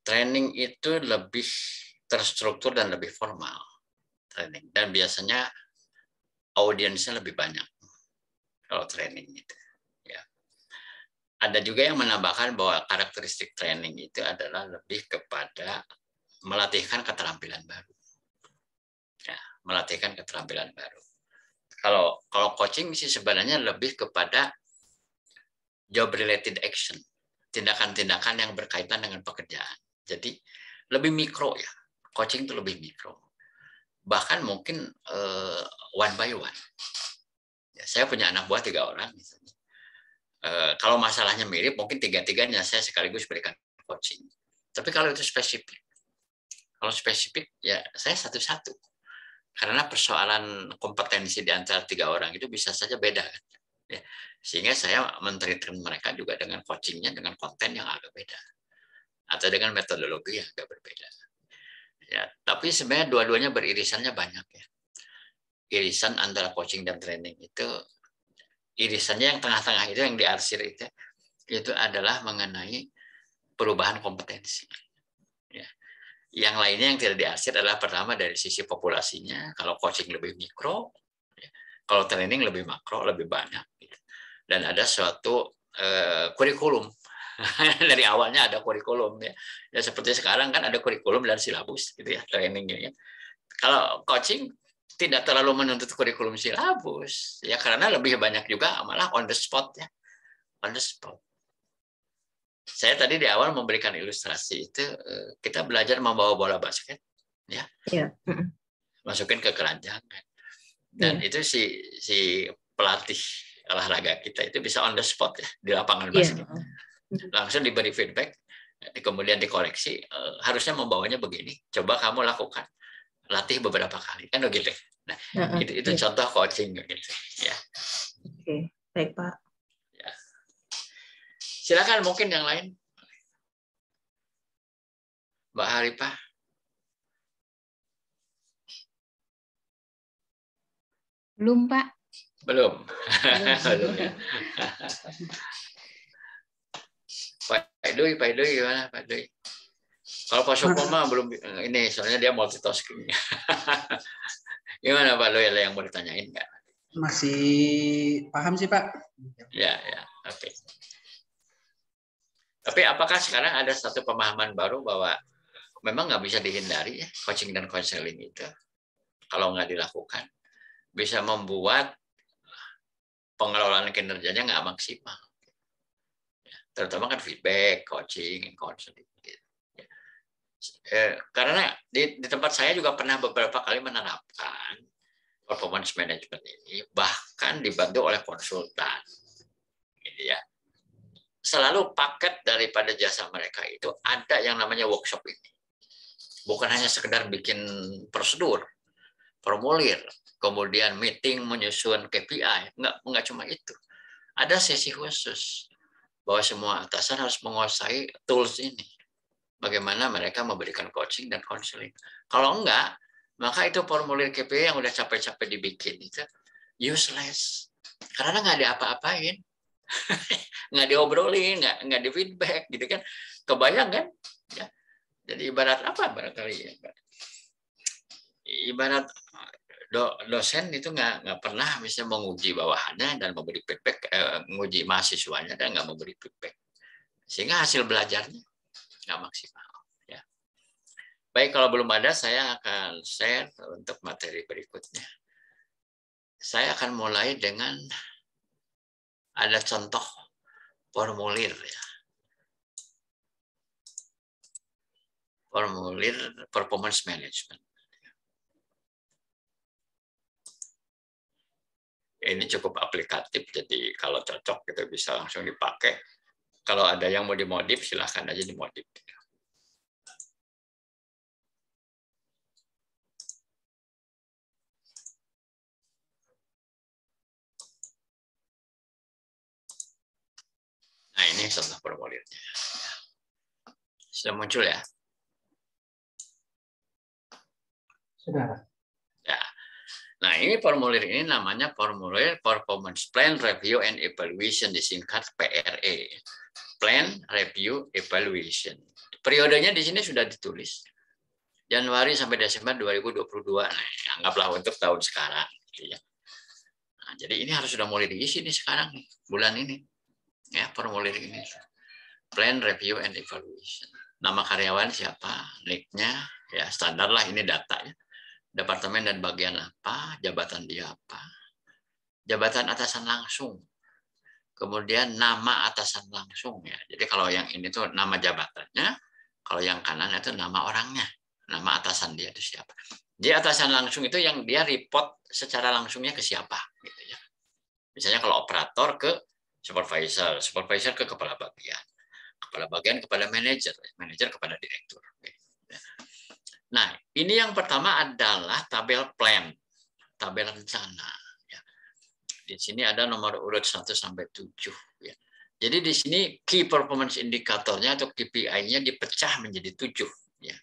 training itu lebih terstruktur dan lebih formal. Training. Dan biasanya audiensnya lebih banyak kalau training itu. Ya. Ada juga yang menambahkan bahwa karakteristik training itu adalah lebih kepada melatihkan keterampilan baru. Ya, melatihkan keterampilan baru. Kalau coaching sih sebenarnya lebih kepada job related action, tindakan-tindakan yang berkaitan dengan pekerjaan. Jadi lebih mikro ya, coaching itu lebih mikro. Bahkan mungkin one by one. Ya, saya punya anak buah 3 orang misalnya. Kalau masalahnya mirip, mungkin 3-tiganya saya sekaligus berikan coaching. Tapi kalau itu spesifik, ya saya satu-satu. Karena persoalan kompetensi di antara 3 orang itu bisa saja beda. Ya. Sehingga saya men-treatment mereka juga dengan coachingnya dengan konten yang agak beda atau dengan metodologi yang agak berbeda. Ya, tapi sebenarnya dua-duanya beririsannya banyak ya. Irisan antara coaching dan training itu, irisannya yang tengah-tengah itu yang diarsir itu adalah mengenai perubahan kompetensi. Ya. Yang lainnya yang tidak diarsir adalah pertama dari sisi populasinya, kalau coaching lebih mikro, ya. Kalau training lebih makro, lebih banyak. Gitu. Dan ada suatu kurikulum. Dari awalnya ada kurikulum ya. Ya seperti sekarang kan ada kurikulum dan silabus gitu ya, trainingnya. Kalau coaching tidak terlalu menuntut kurikulum silabus ya, karena lebih banyak juga malah on the spot ya. On the spot. Saya tadi di awal memberikan ilustrasi itu, kita belajar membawa bola basket ya. Iya. Masukin ke keranjang kan. Dan itu si pelatih olahraga kita itu bisa on the spot ya di lapangan basket. Langsung diberi feedback, kemudian dikoreksi, harusnya membawanya begini, coba kamu lakukan, latih beberapa kali kan begitu. Nah, itu contoh coaching gitu ya. Oke, baik Pak. Ya. Silakan mungkin yang lain, Mbak Haripah. Belum Pak. Belum. Belum ya. Pak Doi gimana Pak Doi? Kalau Pak Soko mah belum ini, soalnya dia multitasking. Gimana Pak Doi, ada yang mau ditanyain nggak? Masih paham sih Pak. Ya, oke. Tapi apakah sekarang ada satu pemahaman baru bahwa memang nggak bisa dihindari ya coaching dan counseling itu, kalau nggak dilakukan bisa membuat pengelolaan kinerjanya nggak maksimal. Terutama kan feedback, coaching, counseling. Karena di tempat saya juga pernah beberapa kali menerapkan performance management ini, bahkan dibantu oleh konsultan. Gitu ya. Selalu paket daripada jasa mereka itu ada yang namanya workshop ini. Bukan hanya sekedar bikin prosedur, formulir, kemudian meeting menyusun KPI, enggak cuma itu. Ada sesi khusus bahwa semua atasan harus menguasai tools ini. Bagaimana mereka memberikan coaching dan counseling. Kalau enggak, maka itu formulir KPI yang udah capek-capek dibikin itu useless. Karena nggak diapa-apain. Nggak diobrolin, nggak di feedback gitu kan. Kebayang kan? Ya. Jadi ibarat apa barangkali ya? Ibarat dosen itu nggak pernah bisa menguji bawahannya dan memberi feedback, menguji mahasiswanya dan nggak memberi feedback, sehingga hasil belajarnya nggak maksimal. Ya. Baik, kalau belum ada, saya akan share untuk materi berikutnya. Saya akan mulai dengan ada contoh formulir ya. Formulir performance management. Ini cukup aplikatif, jadi kalau cocok kita bisa langsung dipakai. Kalau ada yang mau dimodif, silahkan aja dimodif. Nah, ini contoh formulirnya. Sudah muncul ya? Sudah. Ya. Nah, ini formulir ini namanya formulir Performance Plan Review and Evaluation, disingkat PRE. Plan Review Evaluation. Periodenya di sini sudah ditulis. Januari sampai Desember 2022. Nah, anggaplah untuk tahun sekarang. Gitu ya. Nah, jadi ini harus sudah mulai diisi nih sekarang, nih, bulan ini. Ya, formulir ini. Plan Review and Evaluation. Nama karyawan siapa, nick-nya, ya standar lah, ini data ya. Departemen dan bagian apa, jabatan dia apa, jabatan atasan langsung, kemudian nama atasan langsung ya. Jadi kalau yang ini tuh nama jabatannya, kalau yang kanan itu nama orangnya, nama atasan dia itu siapa. Jadi atasan langsung itu yang dia report secara langsungnya ke siapa, gitu ya. Misalnya kalau operator ke supervisor, supervisor ke kepala bagian kepada manajer, manajer kepada direktur. Nah, ini yang pertama adalah tabel plan, tabel rencana. Di sini ada nomor urut 1 sampai 7 ya. Jadi di sini key performance indikatornya atau KPI-nya dipecah menjadi 7 ya.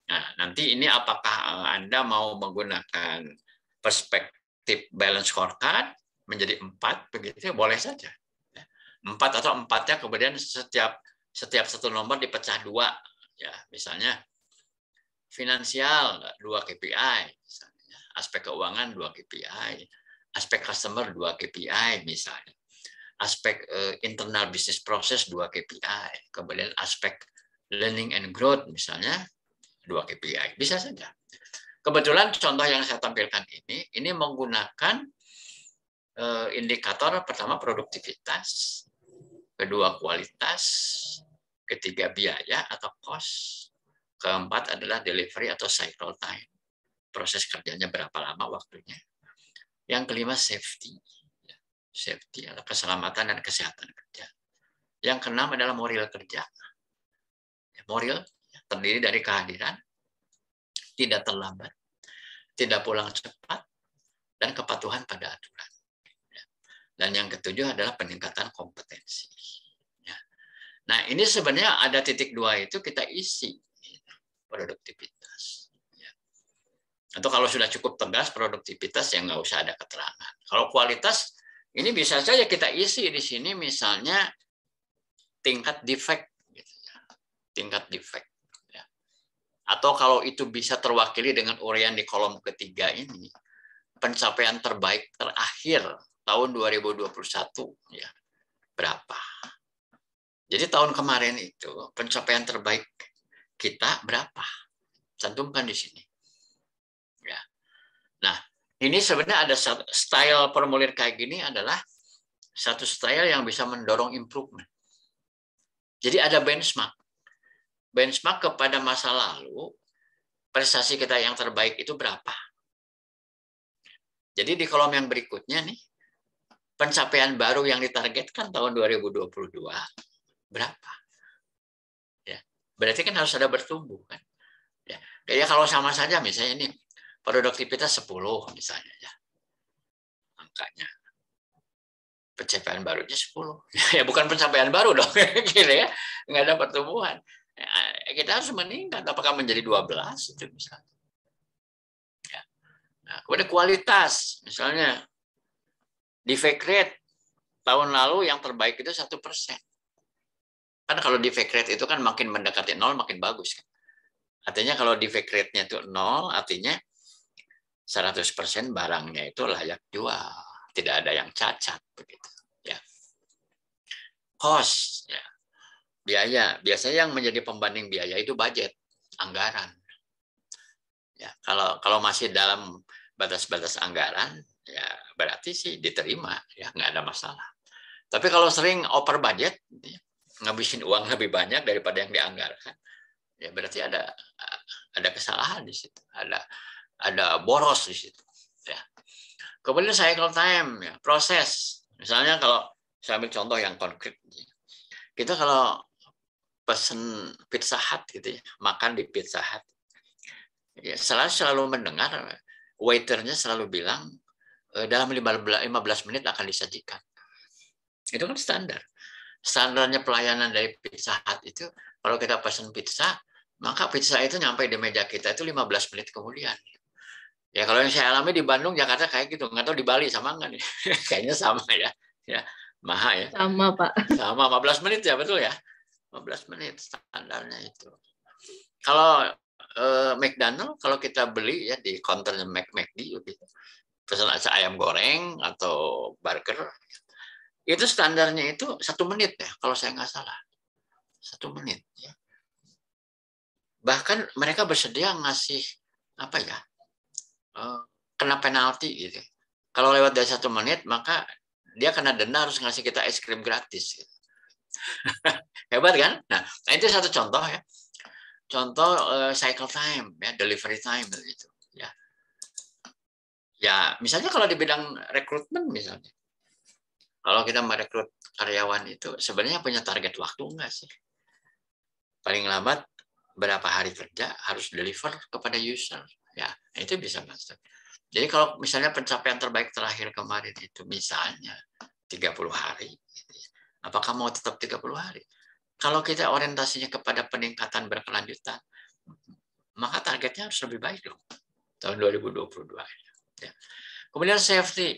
Nah, nanti ini apakah Anda mau menggunakan perspektif balance scorecard menjadi 4 begitu, boleh saja. 4 atau 4-nya kemudian setiap satu nomor dipecah 2 ya, misalnya finansial 2 KPI, misalnya aspek keuangan 2 KPI, aspek customer 2 KPI misalnya, aspek internal business process 2 KPI, kemudian aspek learning and growth misalnya 2 KPI, bisa saja. Kebetulan contoh yang saya tampilkan ini menggunakan indikator pertama produktivitas, kedua kualitas, ketiga biaya atau cost, keempat adalah delivery atau cycle time, proses kerjanya berapa lama waktunya, yang kelima safety atau keselamatan dan kesehatan kerja, yang keenam adalah moral kerja. Moral terdiri dari kehadiran, tidak terlambat, tidak pulang cepat, dan kepatuhan pada aturan. Dan yang ketujuh adalah peningkatan kompetensi. Nah, ini sebenarnya ada titik 2 itu kita isi produktivitas. Atau kalau sudah cukup tegas produktivitas yang nggak usah ada keterangan. Kalau kualitas ini bisa saja kita isi di sini misalnya tingkat defect, tingkat defect. Atau kalau itu bisa terwakili dengan uraian di kolom ketiga ini, pencapaian terbaik terakhir tahun 2021 ya berapa? Jadi tahun kemarin itu pencapaian terbaik kita berapa? Cantumkan di sini. Ya. Nah, ini sebenarnya ada style formulir kayak gini adalah satu style yang bisa mendorong improvement. Jadi ada benchmark. Benchmark kepada masa lalu, prestasi kita yang terbaik itu berapa? Jadi di kolom yang berikutnya nih, pencapaian baru yang ditargetkan tahun 2022 berapa? Ya, berarti kan harus ada bertumbuh kan? Ya kalau sama saja misalnya ini produktivitas 10 misalnya ya. Angkanya. Pencapaian barunya 10. Ya bukan pencapaian baru dong gitu ya. Enggak ada pertumbuhan. Ya, kita harus meningkat apakah menjadi 12 itu misalnya. Ya. Nah, kemudian kualitas misalnya defect rate tahun lalu yang terbaik itu 1%. Kan kalau defect rate itu kan makin mendekati 0 makin bagus kan. Artinya kalau defect rate-nya itu 0 artinya 100% barangnya itu layak jual, tidak ada yang cacat begitu ya. Cost ya. Biaya, biasanya yang menjadi pembanding biaya itu budget, anggaran. Ya, kalau masih dalam batas-batas anggaran ya berarti sih diterima ya, nggak ada masalah. Tapi kalau sering over budget, ngabisin uang lebih banyak daripada yang dianggarkan, ya berarti ada kesalahan di situ, ada boros di situ. Ya. Kemudian cycle time, ya, proses. Misalnya kalau saya ambil contoh yang konkret, kita kalau pesen Pizza Hut gitu ya, makan di Pizza Hut, ya selalu mendengar waiternya selalu bilang dalam 15 menit akan disajikan. Itu kan standar. Standarnya pelayanan dari Pizza Hut itu kalau kita pesan pizza, maka pizza itu nyampe di meja kita itu 15 menit kemudian. Ya kalau yang saya alami di Bandung, Jakarta kayak gitu. Nggak tahu di Bali sama nggak nih? Kayaknya sama ya. Ya, Maha ya. Sama, Pak. Sama 15 menit ya, betul ya. 15 menit standarnya itu. Kalau McDonald kalau kita beli ya di counternya McD gitu. Pesan ayam goreng atau burger, itu standarnya itu 1 menit ya kalau saya nggak salah. 1 menit ya. Bahkan mereka bersedia ngasih apa ya? Kena penalti gitu. Kalau lewat dari 1 menit maka dia kena denda harus ngasih kita es krim gratis. Gitu. Hebat kan? Nah, itu satu contoh ya. Contoh cycle time ya, delivery time gitu ya. Ya, misalnya kalau di bidang rekrutmen misalnya. Kalau kita merekrut karyawan itu sebenarnya punya target waktu enggak sih? Paling lambat berapa hari kerja harus deliver kepada user. Ya, itu bisa masuk. Jadi kalau misalnya pencapaian terbaik terakhir kemarin itu misalnya 30 hari, apakah mau tetap 30 hari? Kalau kita orientasinya kepada peningkatan berkelanjutan, maka targetnya harus lebih baik dong tahun 2022. Ya. Kemudian safety.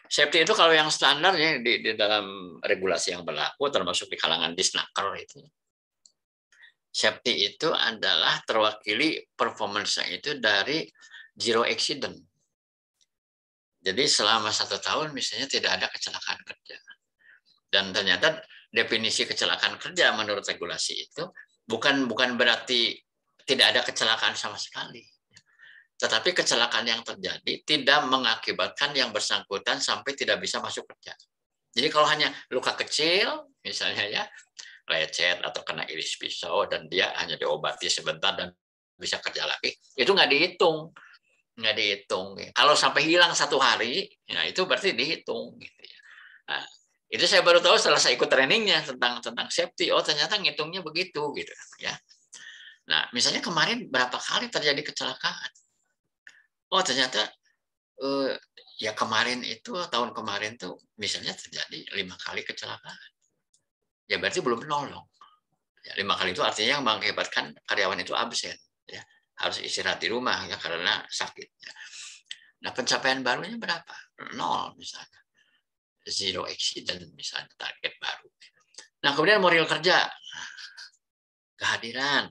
Safety itu kalau yang standar ya di dalam regulasi yang berlaku termasuk di kalangan Disnaker itu. Safety itu adalah terwakili performance-nya itu dari zero accident. Jadi selama 1 tahun misalnya tidak ada kecelakaan kerja. Dan ternyata definisi kecelakaan kerja menurut regulasi itu bukan berarti tidak ada kecelakaan sama sekali. Tetapi kecelakaan yang terjadi tidak mengakibatkan yang bersangkutan sampai tidak bisa masuk kerja. Jadi kalau hanya luka kecil, misalnya ya, lecet atau kena iris pisau dan dia hanya diobati sebentar dan bisa kerja lagi, itu nggak dihitung. Nggak dihitung. Kalau sampai hilang 1 hari, ya itu berarti dihitung. Gitu ya. Nah, itu saya baru tahu setelah saya ikut trainingnya tentang safety. Oh ternyata ngitungnya begitu gitu ya. Nah misalnya kemarin berapa kali terjadi kecelakaan? Oh ternyata ya kemarin itu tahun kemarin tuh misalnya terjadi 5 kali kecelakaan. Ya berarti belum menolong. Ya, 5 kali itu artinya yang mengakibatkan karyawan itu absen. Ya. Harus istirahat di rumah ya karena sakit. Ya. Nah pencapaian barunya berapa? 0 misalnya. Zero accident misalnya target baru. Nah kemudian moral kerja. Kehadiran.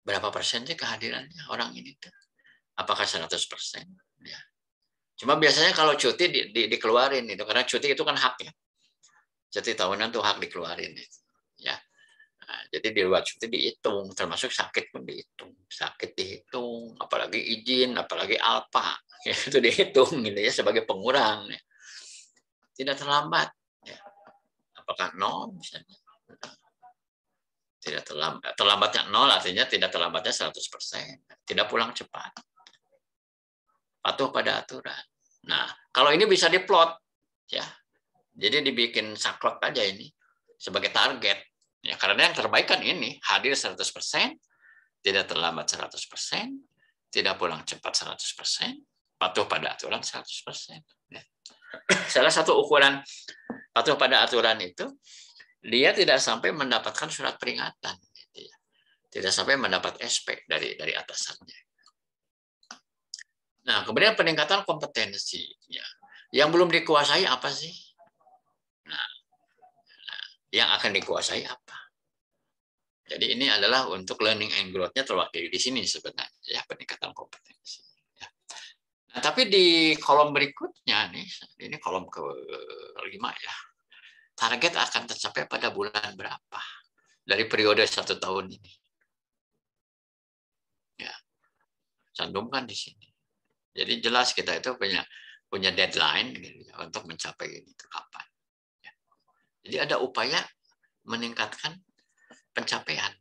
Berapa persen sih kehadirannya orang ini tuh? Apakah 100%? Ya. Cuma biasanya kalau cuti dikeluarin itu karena cuti itu kan hak ya. Cuti tahunan tuh hak dikeluarin ya. Nah, jadi di luar cuti dihitung, termasuk sakit pun dihitung. Sakit dihitung, apalagi izin, apalagi alpa, ya, itu dihitung gitu ya sebagai pengurang. Ya. Tidak terlambat. Ya. Apakah 0 misalnya? Tidak terlambat. Terlambatnya 0 artinya tidak terlambatnya 100%. Tidak pulang cepat. Patuh pada aturan. Nah, kalau ini bisa diplot, ya. Jadi dibikin saklek aja ini sebagai target. Ya, karena yang terbaik kan ini, hadir 100%, tidak terlambat 100%, tidak pulang cepat 100%, patuh pada aturan 100%. Ya. Salah satu ukuran patuh pada aturan itu, dia tidak sampai mendapatkan surat peringatan. Gitu ya. Tidak sampai mendapat SP dari atasannya. Nah, kemudian peningkatan kompetensi. Ya. Yang belum dikuasai apa sih? Nah, yang akan dikuasai apa? Jadi ini adalah untuk learning and growth-nya terwakili di sini sebenarnya, ya peningkatan kompetensi. Ya. Nah, tapi di kolom berikutnya nih, ini kolom ke-5 ya, target akan tercapai pada bulan berapa dari periode 1 tahun ini. Ya, cantumkan di sini. Jadi jelas kita itu punya deadline gitu, ya, untuk mencapai ini itu kapan. Ya. Jadi ada upaya meningkatkan pencapaian.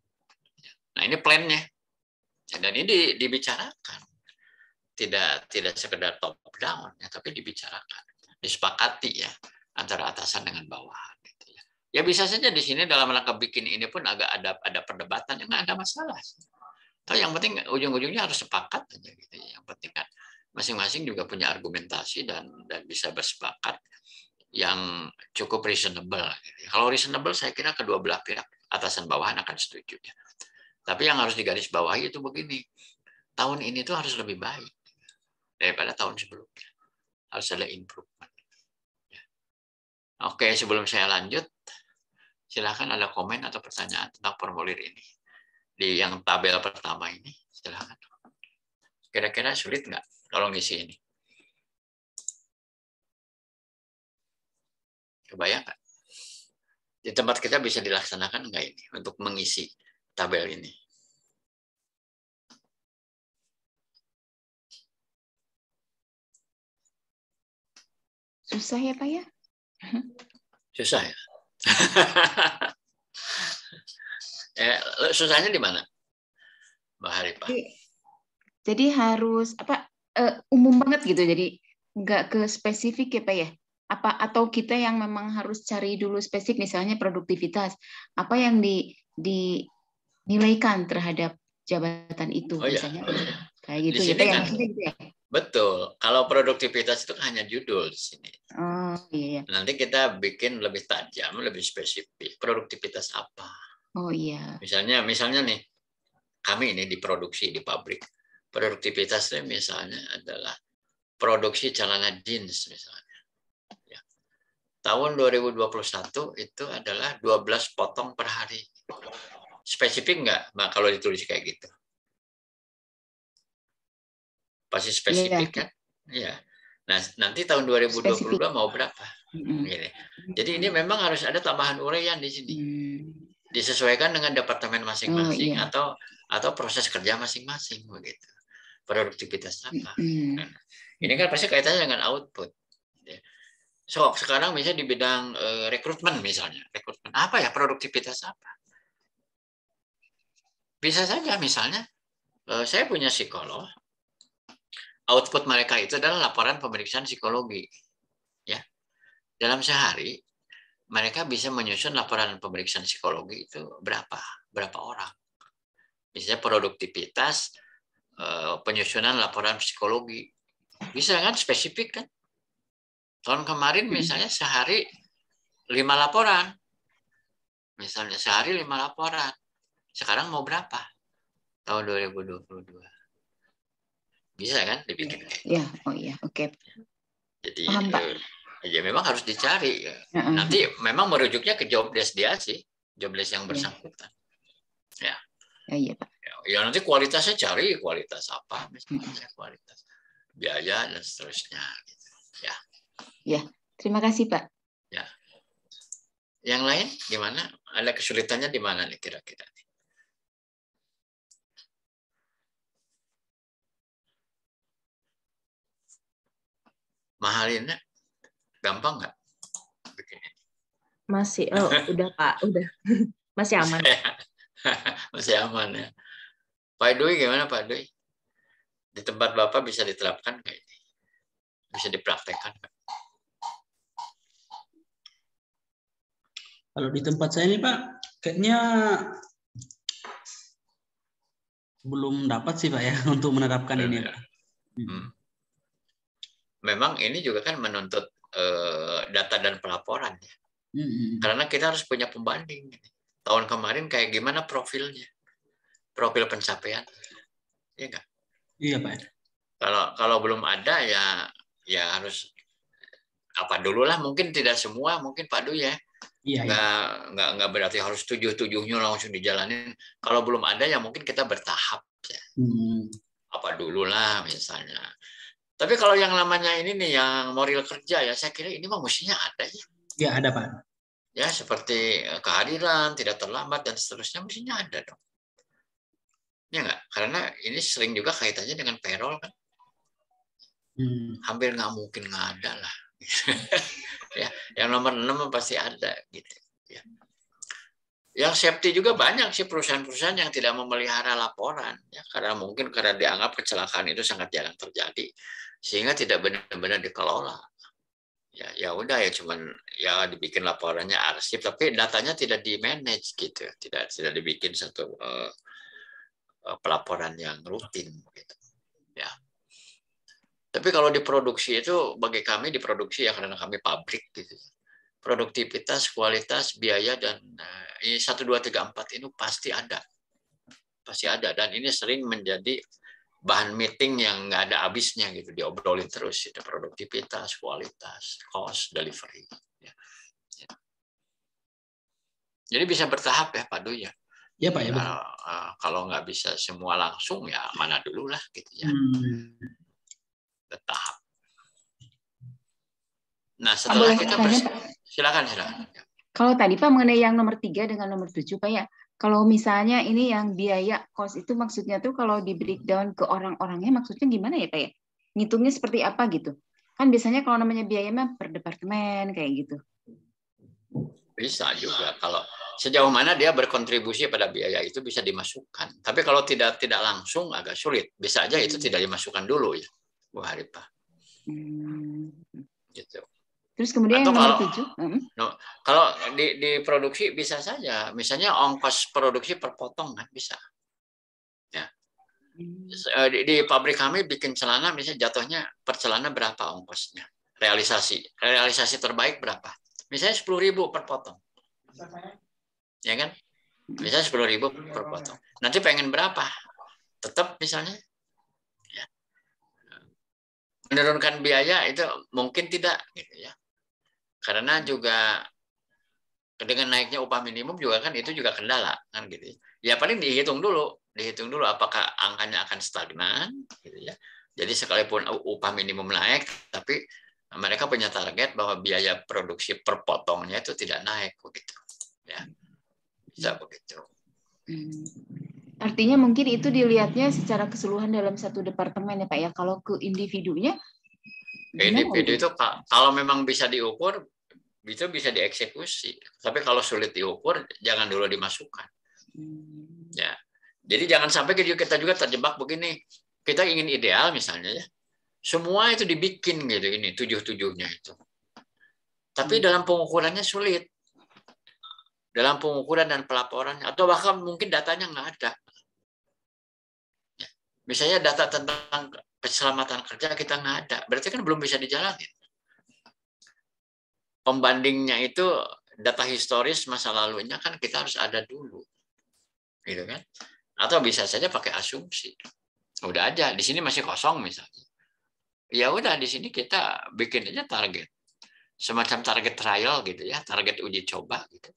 Nah ini plannya, dan ini dibicarakan, tidak sekedar top down, ya, tapi dibicarakan, disepakati ya antara atasan dengan bawahan. Gitu ya. Ya bisa saja di sini dalam rangka bikin ini pun agak ada perdebatan, yang nggak ada masalah. Tapi yang penting ujung-ujungnya harus sepakat aja gitu. Yang penting kan masing-masing juga punya argumentasi dan bisa bersepakat yang cukup reasonable. Kalau reasonable saya kira kedua belah pihak atasan bawahan akan setuju. Tapi yang harus digarisbawahi itu begini, tahun ini tuh harus lebih baik daripada tahun sebelumnya. Harus ada improvement. Oke, sebelum saya lanjut, silakan ada komen atau pertanyaan tentang formulir ini. Di yang tabel pertama ini, silakan. Kira-kira sulit nggak kalau ngisi ini? Kebayang nggak? Di tempat kita bisa dilaksanakan nggak ini untuk mengisi tabel ini? Susah ya Pak ya? Susah ya? Susahnya di mana, Mbak Haripah? Jadi harus umum banget gitu, jadi nggak ke spesifik ya Pak ya? Atau kita yang memang harus cari dulu spesifik, misalnya produktivitas, apa yang dinilaikan terhadap jabatan itu, Oh, misalnya. ya. Kayak Di gitu ya, sini Pak ya, kan maksudnya gitu ya. betul. Kalau produktivitas itu hanya judul di sini. Oh iya. Nanti kita bikin lebih tajam, lebih spesifik. Produktivitas apa? Oh iya. Misalnya nih, kami ini diproduksi di pabrik. Produktivitasnya misalnya adalah produksi celana jeans misalnya. Ya. Tahun 2021 itu adalah 12 potong per hari. Spesifik nggak? Nah, kalau ditulis kayak gitu. Pasti spesifik kan? Iya. Nah, nanti tahun 2022 Spesifik. mau berapa? Gini. Jadi ini memang harus ada tambahan uraian di sini. Disesuaikan dengan departemen masing-masing atau proses kerja masing-masing begitu. Produktivitas apa? Nah, ini kan pasti kaitannya dengan output. So, sekarang misalnya di bidang rekrutmen misalnya. Rekrutmen apa ya? Produktivitas apa? Bisa saja misalnya, saya punya psikolog, output mereka itu adalah laporan pemeriksaan psikologi. Ya, dalam sehari mereka bisa menyusun laporan pemeriksaan psikologi itu berapa orang. Misalnya produktivitas penyusunan laporan psikologi. Bisa kan spesifik kan? Tahun kemarin misalnya sehari 5 laporan. Misalnya sehari 5 laporan. Sekarang mau berapa? Tahun 2022. Bisa kan dibikin kayak gitu. Ya, oh iya, oke. Jadi ya memang harus dicari. Nanti memang merujuknya ke job desk dia sih, job desk yang bersangkutan. Ya. Iya, Pak. Ya nanti kualitasnya cari kualitas apa, misalnya kualitas biaya dan seterusnya. Gitu. Ya. Ya, terima kasih Pak. Ya. Yang lain gimana? Ada kesulitannya di mana nih kira-kira? Mahalinnya gampang nggak bikin ini? Masih, udah Pak, udah. Masih aman. Masih aman ya. Pak Dwi gimana Pak Dwi? Di tempat Bapak bisa diterapkan nggak ini? Bisa dipraktekkan nggak? Kalau di tempat saya ini Pak, kayaknya belum dapat sih Pak ya untuk menerapkan ini. Ya. Memang ini juga kan menuntut data dan pelaporan ya. Karena kita harus punya pembanding. Tahun kemarin kayak gimana profilnya? Profil pencapaian. Iya nggak? Iya Pak. Kalau belum ada ya harus apa dulu lah. Mungkin tidak semua, mungkin Pak Dwi ya. Iya, nggak berarti harus 7-7-nya langsung dijalanin. Kalau belum ada ya mungkin kita bertahap ya. Apa dulu lah misalnya. Tapi kalau yang namanya ini nih yang moral kerja ya saya kira ini mah mestinya ada ya. Ya ada Pak. Ya seperti kehadiran, tidak terlambat dan seterusnya mestinya ada dong. Ya nggak? Karena ini sering juga kaitannya dengan payroll kan. Hampir nggak mungkin nggak ada lah. Ya, yang nomor 6 pasti ada gitu. Ya. Yang safety juga banyak sih perusahaan-perusahaan yang tidak memelihara laporan ya karena dianggap kecelakaan itu sangat jarang terjadi sehingga tidak benar-benar dikelola. Ya udah ya cuman ya dibikin laporannya arsip tapi datanya tidak di manage gitu tidak dibikin satu pelaporan yang rutin gitu ya. Tapi kalau diproduksi itu bagi kami diproduksi ya karena kami pabrik gitu produktivitas kualitas biaya dan ini 1 2 3 4 ini pasti ada dan ini sering menjadi bahan meeting yang nggak ada habisnya gitu diobrolin terus itu produktivitas kualitas cost delivery ya. Jadi bisa bertahap ya Pak Dwi ya. Ya Pak ya. Kalau nggak bisa semua langsung ya mana dulu lah gitu ya. Bertahap. Nah setelah kita silakan. Kalau tadi Pak mengenai yang nomor 3 dengan nomor 7 Pak ya. Kalau misalnya ini yang biaya cost itu maksudnya tuh kalau di breakdown ke orang-orangnya maksudnya gimana ya Pak ya? Ngitungnya seperti apa gitu? Kan biasanya kalau namanya biaya mah per departemen kayak gitu. Bisa juga kalau sejauh mana dia berkontribusi pada biaya itu bisa dimasukkan. Tapi kalau tidak langsung agak sulit. Bisa aja itu tidak dimasukkan dulu ya, Bu Haripah. Gitu. Terus kemudian atau yang nomor 7? Kalau di produksi bisa saja. Misalnya ongkos produksi per potong kan bisa. Ya. Di pabrik kami bikin celana, misalnya jatuhnya per celana berapa ongkosnya? Realisasi terbaik berapa? Misalnya 10.000 per potong. Ya kan? Misalnya 10.000 per potong. Nanti pengen berapa? Tetap misalnya. Ya. Menurunkan biaya itu mungkin tidak. Gitu ya. Karena juga dengan naiknya upah minimum juga kan itu juga kendala. Kan gitu. Ya paling dihitung dulu apakah angkanya akan stagnan. Gitu ya. Jadi sekalipun upah minimum naik, tapi mereka punya target bahwa biaya produksi per potongnya itu tidak naik begitu. Ya. Bisa begitu. Artinya mungkin itu dilihatnya secara keseluruhan dalam satu departemen ya Pak ya. Kalau ke individunya individu itu kalau memang bisa diukur itu bisa dieksekusi. Tapi kalau sulit diukur jangan dulu dimasukkan. Ya. Jadi jangan sampai kita juga terjebak begini. Kita ingin ideal misalnya ya. Semua itu dibikin gitu ini 7-7-nya itu. Tapi dalam pengukurannya sulit. Dalam pengukuran dan pelaporannya atau bahkan mungkin datanya nggak ada. Ya. Misalnya data tentang keselamatan kerja kita nggak ada, berarti kan belum bisa dijalanin. Pembandingnya itu data historis masa lalunya kan kita harus ada dulu, gitu kan? Atau bisa saja pakai asumsi. Udah aja di sini masih kosong misalnya. Ya udah di sini kita bikin aja target, semacam target trial gitu ya, target uji coba gitu.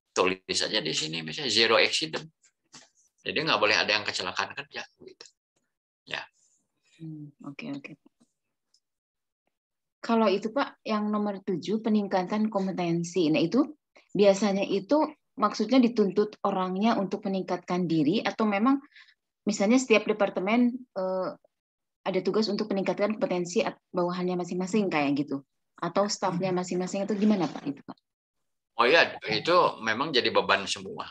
Tulis saja di sini misalnya zero accident. Jadi nggak boleh ada yang kecelakaan kerja gitu. Ya. Oke. Kalau itu Pak, yang nomor 7 peningkatan kompetensi. Nah itu biasanya itu maksudnya dituntut orangnya untuk meningkatkan diri atau memang misalnya setiap departemen ada tugas untuk meningkatkan kompetensi bawahannya masing-masing kayak gitu. Atau stafnya masing-masing itu gimana Pak itu Pak? Oh ya, itu memang jadi beban semua.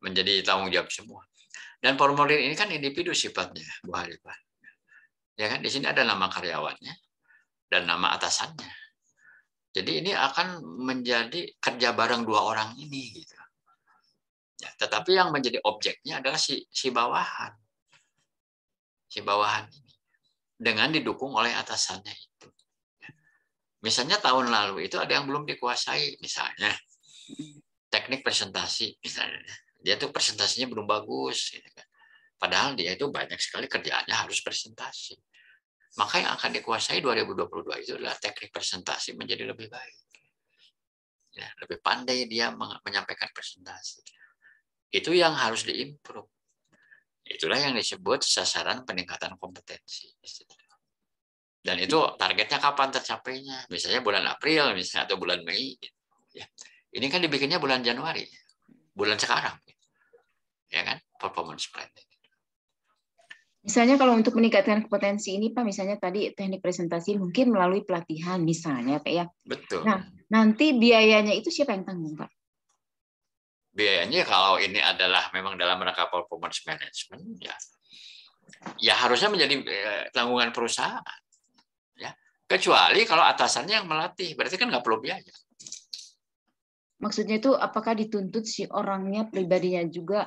Menjadi tanggung jawab semua. Dan formulir ini kan individu sifatnya, Bu Harifah. Ya kan di sini ada nama karyawannya dan nama atasannya. Jadi ini akan menjadi kerja bareng dua orang ini gitu. Ya, tetapi yang menjadi objeknya adalah si bawahan. Si bawahan ini dengan didukung oleh atasannya itu. Misalnya tahun lalu itu ada yang belum dikuasai, misalnya teknik presentasi misalnya. Dia tuh presentasinya belum bagus gitu kan. Padahal dia itu banyak sekali kerjaannya harus presentasi. Maka yang akan dikuasai 2022 itu adalah teknik presentasi menjadi lebih baik. Ya, lebih pandai dia menyampaikan presentasi. Itu yang harus diimprove. Itulah yang disebut sasaran peningkatan kompetensi. Dan itu targetnya kapan tercapainya? Misalnya bulan April, misalnya atau bulan Mei. Ya. Ini kan dibikinnya bulan Januari, bulan sekarang. Ya kan, performance plan. Misalnya kalau untuk meningkatkan kompetensi ini Pak, misalnya tadi teknik presentasi mungkin melalui pelatihan misalnya Pak ya. Betul. Nah, nanti biayanya itu siapa yang tanggung Pak? Biayanya kalau ini adalah memang dalam rangka performance management ya harusnya menjadi tanggungan perusahaan. Ya. Kecuali kalau atasannya yang melatih, berarti kan nggak perlu biaya. Maksudnya itu apakah dituntut si orangnya pribadinya juga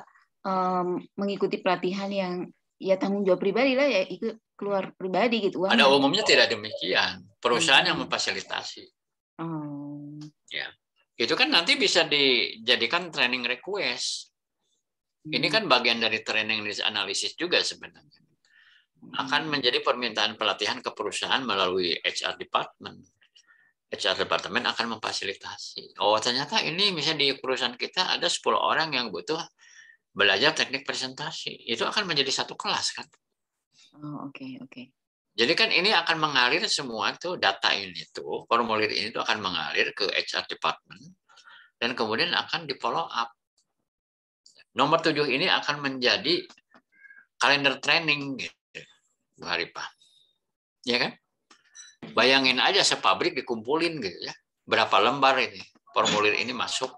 mengikuti pelatihan yang ya tanggung jawab pribadi lah ya ikut keluar pribadi gitu Pada umumnya tidak demikian. Perusahaan yang memfasilitasi. Ya. Itu kan nanti bisa dijadikan training request. Ini kan bagian dari training analisis juga sebenarnya. Akan menjadi permintaan pelatihan ke perusahaan melalui HR department. HR department akan memfasilitasi. Oh, ternyata ini misalnya di perusahaan kita ada 10 orang yang butuh belajar teknik presentasi. Itu akan menjadi satu kelas kan. Oke. Jadi kan ini akan mengalir semua tuh data ini tuh, formulir ini tuh akan mengalir ke HR department dan kemudian akan di follow up. Nomor 7 ini akan menjadi kalender training gitu, Bu Harifah. Ya kan? Bayangin aja sepabrik dikumpulin gitu ya. Berapa lembar ini formulir ini masuk.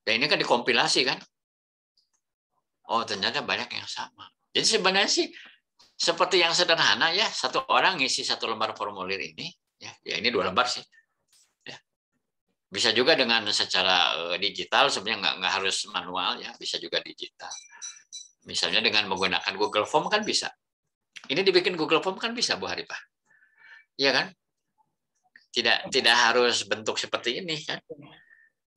Dan ini kan dikompilasi kan. Oh, ternyata banyak yang sama. Jadi sebenarnya sih seperti yang sederhana ya, satu orang ngisi 1 lembar formulir ini, ya ini 2 lembar sih. Ya. Bisa juga dengan secara digital, sebenarnya nggak harus manual ya, bisa juga digital. Misalnya dengan menggunakan Google Form kan bisa. Ini dibikin Google Form kan bisa, Bu Haripah. Iya kan? Tidak harus bentuk seperti ini kan.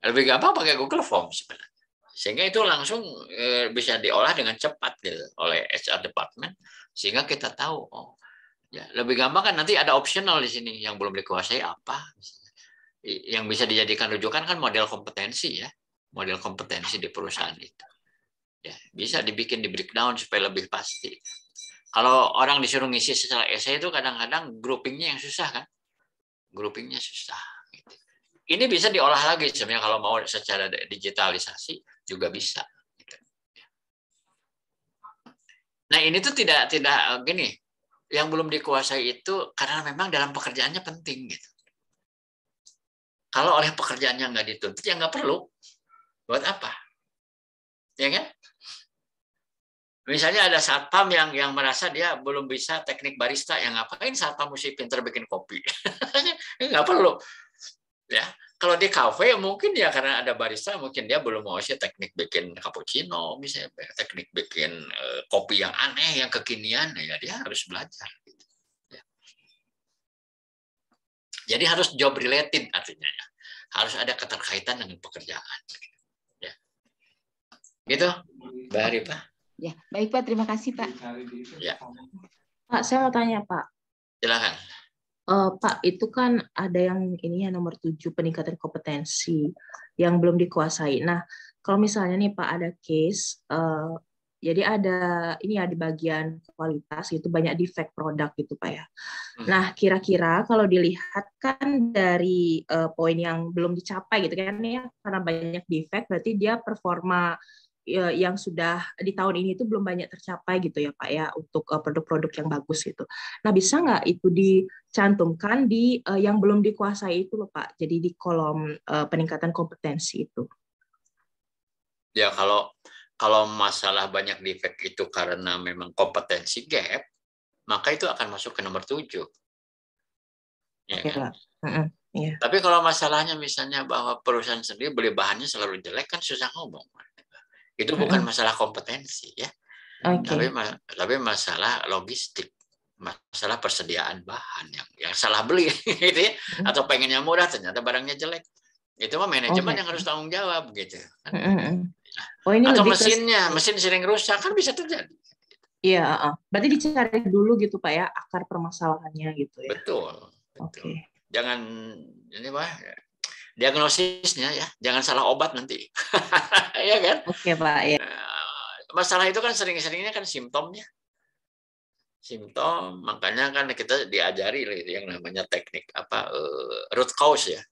Lebih gampang pakai Google Form sebenarnya. Sehingga itu langsung bisa diolah dengan cepat gitu oleh HR department, sehingga kita tahu ya lebih gampang kan. Nanti ada optional di sini yang belum dikuasai apa. Yang bisa dijadikan rujukan kan model kompetensi ya. Model kompetensi di perusahaan itu. Ya, bisa dibikin di breakdown supaya lebih pasti. Kalau orang disuruh ngisi secara essay itu kadang-kadang groupingnya yang susah kan. Groupingnya susah. Gitu. Ini bisa diolah lagi sebenarnya kalau mau secara digitalisasi juga bisa. Gitu. Nah ini tuh tidak gini. Yang belum dikuasai itu karena memang dalam pekerjaannya penting gitu. Kalau oleh pekerjaannya nggak dituntut ya nggak perlu. Buat apa? Ya kan? Misalnya ada satpam yang merasa dia belum bisa teknik barista, yang ngapain satpam mesti pinter bikin kopi? Nggak perlu. Ya, kalau di kafe mungkin ya karena ada barista, mungkin dia belum mau sih teknik bikin cappuccino, misalnya teknik bikin kopi yang aneh, yang kekinian, ya dia harus belajar. Gitu. Ya. Jadi harus job related artinya ya, harus ada keterkaitan dengan pekerjaan. Ya. Gitu, Mbak Haripah. Ya, baik Pak, terima kasih Pak. Ya. Pak, saya mau tanya Pak. Silakan. Pak, itu kan ada yang ini ya nomor 7 peningkatan kompetensi yang belum dikuasai. Nah, kalau misalnya nih Pak ada case, jadi ada ini ya di bagian kualitas itu banyak defect produk gitu Pak ya. Nah, kira-kira kalau dilihat kan dari poin yang belum dicapai gitu kan ya, karena banyak defect berarti dia performa yang sudah di tahun ini itu belum banyak tercapai gitu ya Pak ya untuk produk-produk yang bagus gitu. Nah bisa nggak itu dicantumkan di yang belum dikuasai itu loh Pak, jadi di kolom peningkatan kompetensi itu. Ya kalau masalah banyak defect itu karena memang kompetensi gap, maka itu akan masuk ke nomor 7. Ya Oke, kan? Pak. Iya. Tapi kalau masalahnya misalnya bahwa perusahaan sendiri beli bahannya selalu jelek kan susah ngomong. Itu bukan masalah kompetensi ya. Okay. Tapi masalah logistik, masalah persediaan bahan yang salah beli gitu ya, atau pengennya murah ternyata barangnya jelek. Itu mah manajemen yang harus tanggung jawab gitu. Oh, ini atau lebih mesin sering rusak kan bisa terjadi. Iya, berarti dicari dulu gitu Pak ya akar permasalahannya gitu ya. Betul. Oke. Jangan ini Pak, diagnosisnya ya, jangan salah obat nanti. Ya kan? Oke Pak ya. Masalah itu kan sering-seringnya kan simptomnya. Simptom, makanya kan kita diajari gitu yang namanya teknik root cause ya.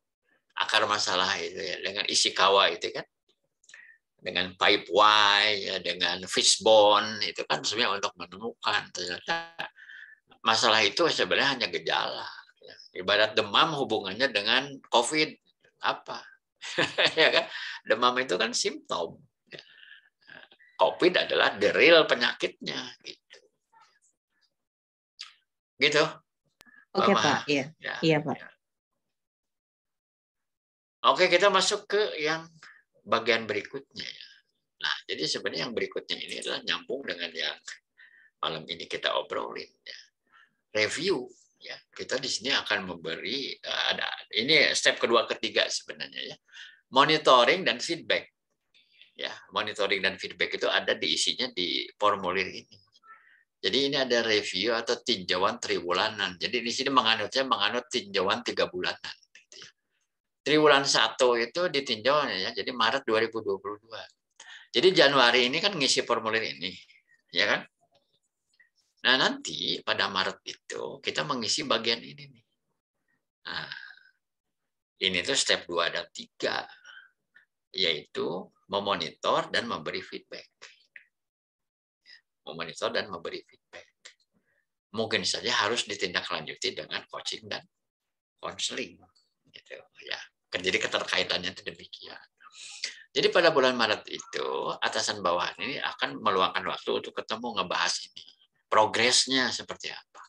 Akar masalah itu ya, dengan Ishikawa itu kan. Dengan pipe Y ya, dengan fishbone itu kan sebenarnya untuk menemukan ternyata masalah itu sebenarnya hanya gejala. Ibarat demam hubungannya dengan COVID apa? Ya kan? Demam itu kan simptom. COVID adalah the real penyakitnya. Gitu. Oke Pak, iya. Ya. Iya Pak. Ya. Oke, kita masuk ke yang bagian berikutnya. Nah, jadi sebenarnya yang berikutnya ini adalah nyambung dengan yang malam ini kita obrolin. Ya. Review. Ya, kita di sini akan memberi ini step kedua ketiga sebenarnya ya. Monitoring dan feedback. Ya, monitoring dan feedback itu ada diisinya di formulir ini. Jadi ini ada review atau tinjauan triwulanan. Jadi di sini menganut tinjauan 3 bulanan. Gitu ya. Triwulan 1 itu ditinjau ya, jadi Maret 2022. Jadi Januari ini kan ngisi formulir ini, ya kan? Nah nanti pada Maret itu kita mengisi bagian ini nih. Nah, ini tuh step 2 dan 3, yaitu memonitor dan memberi feedback. Memonitor dan memberi feedback. Mungkin saja harus ditindaklanjuti dengan coaching dan konseling. Gitu, ya. Jadi keterkaitannya itu demikian. Jadi pada bulan Maret itu atasan bawahan ini akan meluangkan waktu untuk ketemu ngebahas ini. Progresnya seperti apa.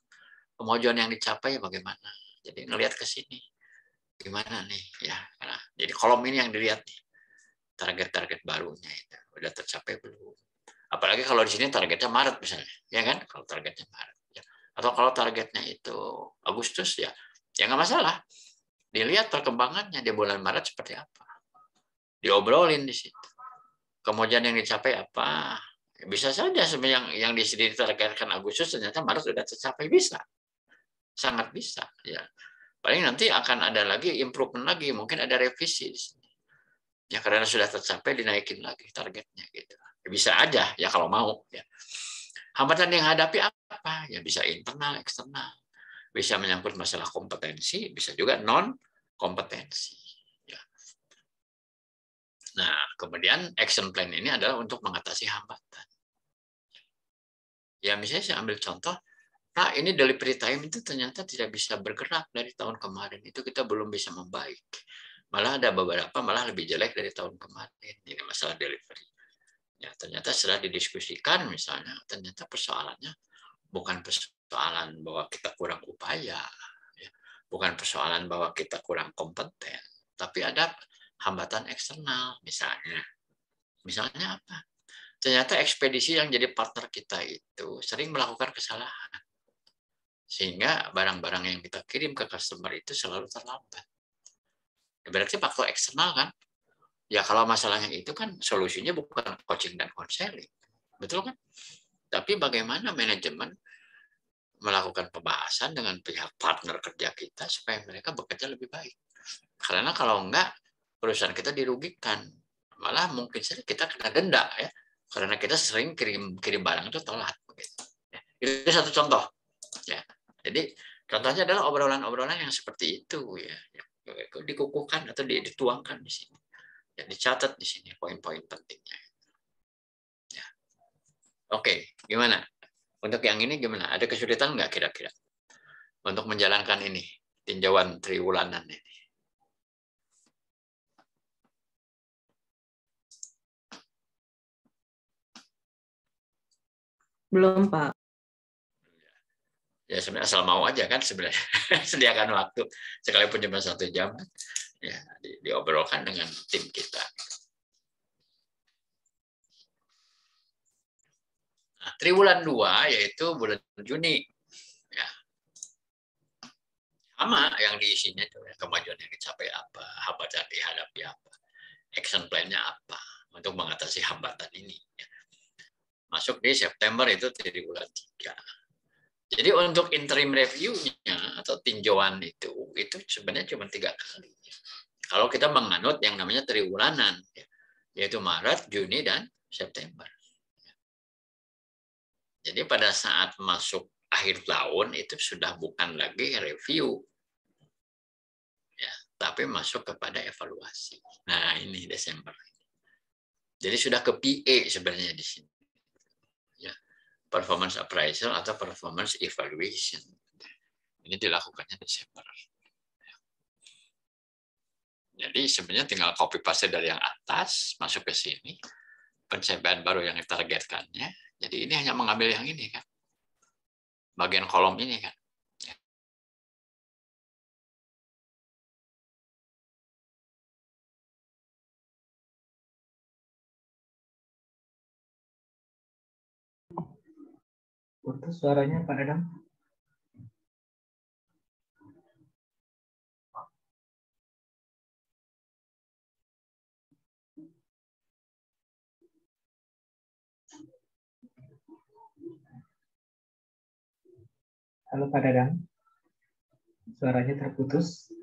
Kemajuan yang dicapai bagaimana. Jadi ngelihat ke sini. Gimana nih ya. Nah, jadi kolom ini yang dilihat nih. Target-target barunya itu udah tercapai belum. Apalagi kalau di sini targetnya Maret misalnya, ya kan? Kalau targetnya Maret, ya. Atau kalau targetnya itu Agustus, ya nggak masalah. Dilihat perkembangannya di bulan Maret seperti apa, diobrolin di situ. Kemudian yang dicapai apa? Bisa saja sebenarnya yang ditargetkan Agustus ternyata Maret sudah tercapai, bisa, sangat bisa. Ya, paling nanti akan ada lagi improvement lagi, mungkin ada revisi di sini. Ya karena sudah tercapai dinaikin lagi targetnya gitu. Bisa aja ya kalau mau. Ya. Hambatan yang hadapi apa? Ya bisa internal, eksternal. Bisa menyangkut masalah kompetensi, bisa juga non kompetensi. Ya. Nah, kemudian action plan ini adalah untuk mengatasi hambatan. Ya misalnya saya ambil contoh, nah ini delivery time itu ternyata tidak bisa bergerak dari tahun kemarin. Itu kita belum bisa membaik. Malah ada beberapa malah lebih jelek dari tahun kemarin. Ini masalah delivery. Ya, ternyata setelah didiskusikan misalnya, ternyata persoalannya bukan persoalan bahwa kita kurang upaya, ya. Bukan persoalan bahwa kita kurang kompeten, tapi ada hambatan eksternal misalnya. Misalnya apa? Ternyata ekspedisi yang jadi partner kita itu sering melakukan kesalahan. Sehingga barang-barang yang kita kirim ke customer itu selalu terlambat. Berarti faktor eksternal kan? Ya kalau masalahnya itu kan solusinya bukan coaching dan konseling. Betul kan? Tapi bagaimana manajemen melakukan pembahasan dengan pihak partner kerja kita supaya mereka bekerja lebih baik. Karena kalau enggak, perusahaan kita dirugikan. Malah mungkin saja kita kena denda ya. Karena kita sering kirim barang itu telat. Ya. Itu satu contoh. Ya. Jadi contohnya adalah obrolan-obrolan yang seperti itu ya. Dikukuhkan atau dituangkan di sini. Ya, dicatat di sini poin-poin pentingnya. Ya. Oke, gimana? Untuk yang ini gimana? Ada kesulitan nggak kira-kira untuk menjalankan ini tinjauan triwulanan ini? Belum, Pak. Ya sebenarnya asal mau aja kan sebenarnya. Sediakan waktu sekalipun cuma 1 jam. Ya, diobrolkan dengan tim kita. Nah, triwulan 2 yaitu bulan Juni. Ya. Sama yang diisinya itu kemajuan yang dicapai apa, hambatan dihadapi apa, action plan-nya apa untuk mengatasi hambatan ini. Masuk di September itu triwulan 3. Jadi untuk interim review-nya atau tinjauan itu sebenarnya cuma 3 kali. Kalau kita menganut yang namanya triwulanan, yaitu Maret, Juni, dan September. Jadi pada saat masuk akhir tahun itu sudah bukan lagi review, ya, tapi masuk kepada evaluasi. Nah ini Desember. Jadi sudah ke PA sebenarnya di sini. Ya, performance appraisal atau performance evaluation. Ini dilakukannya Desember. Jadi sebenarnya tinggal copy paste dari yang atas masuk ke sini, pencapaian baru yang ditargetkannya. Jadi ini hanya mengambil yang ini kan, bagian kolom ini kan. Putus suaranya Pak Dadang. Halo Pak Dadang, suaranya terputus.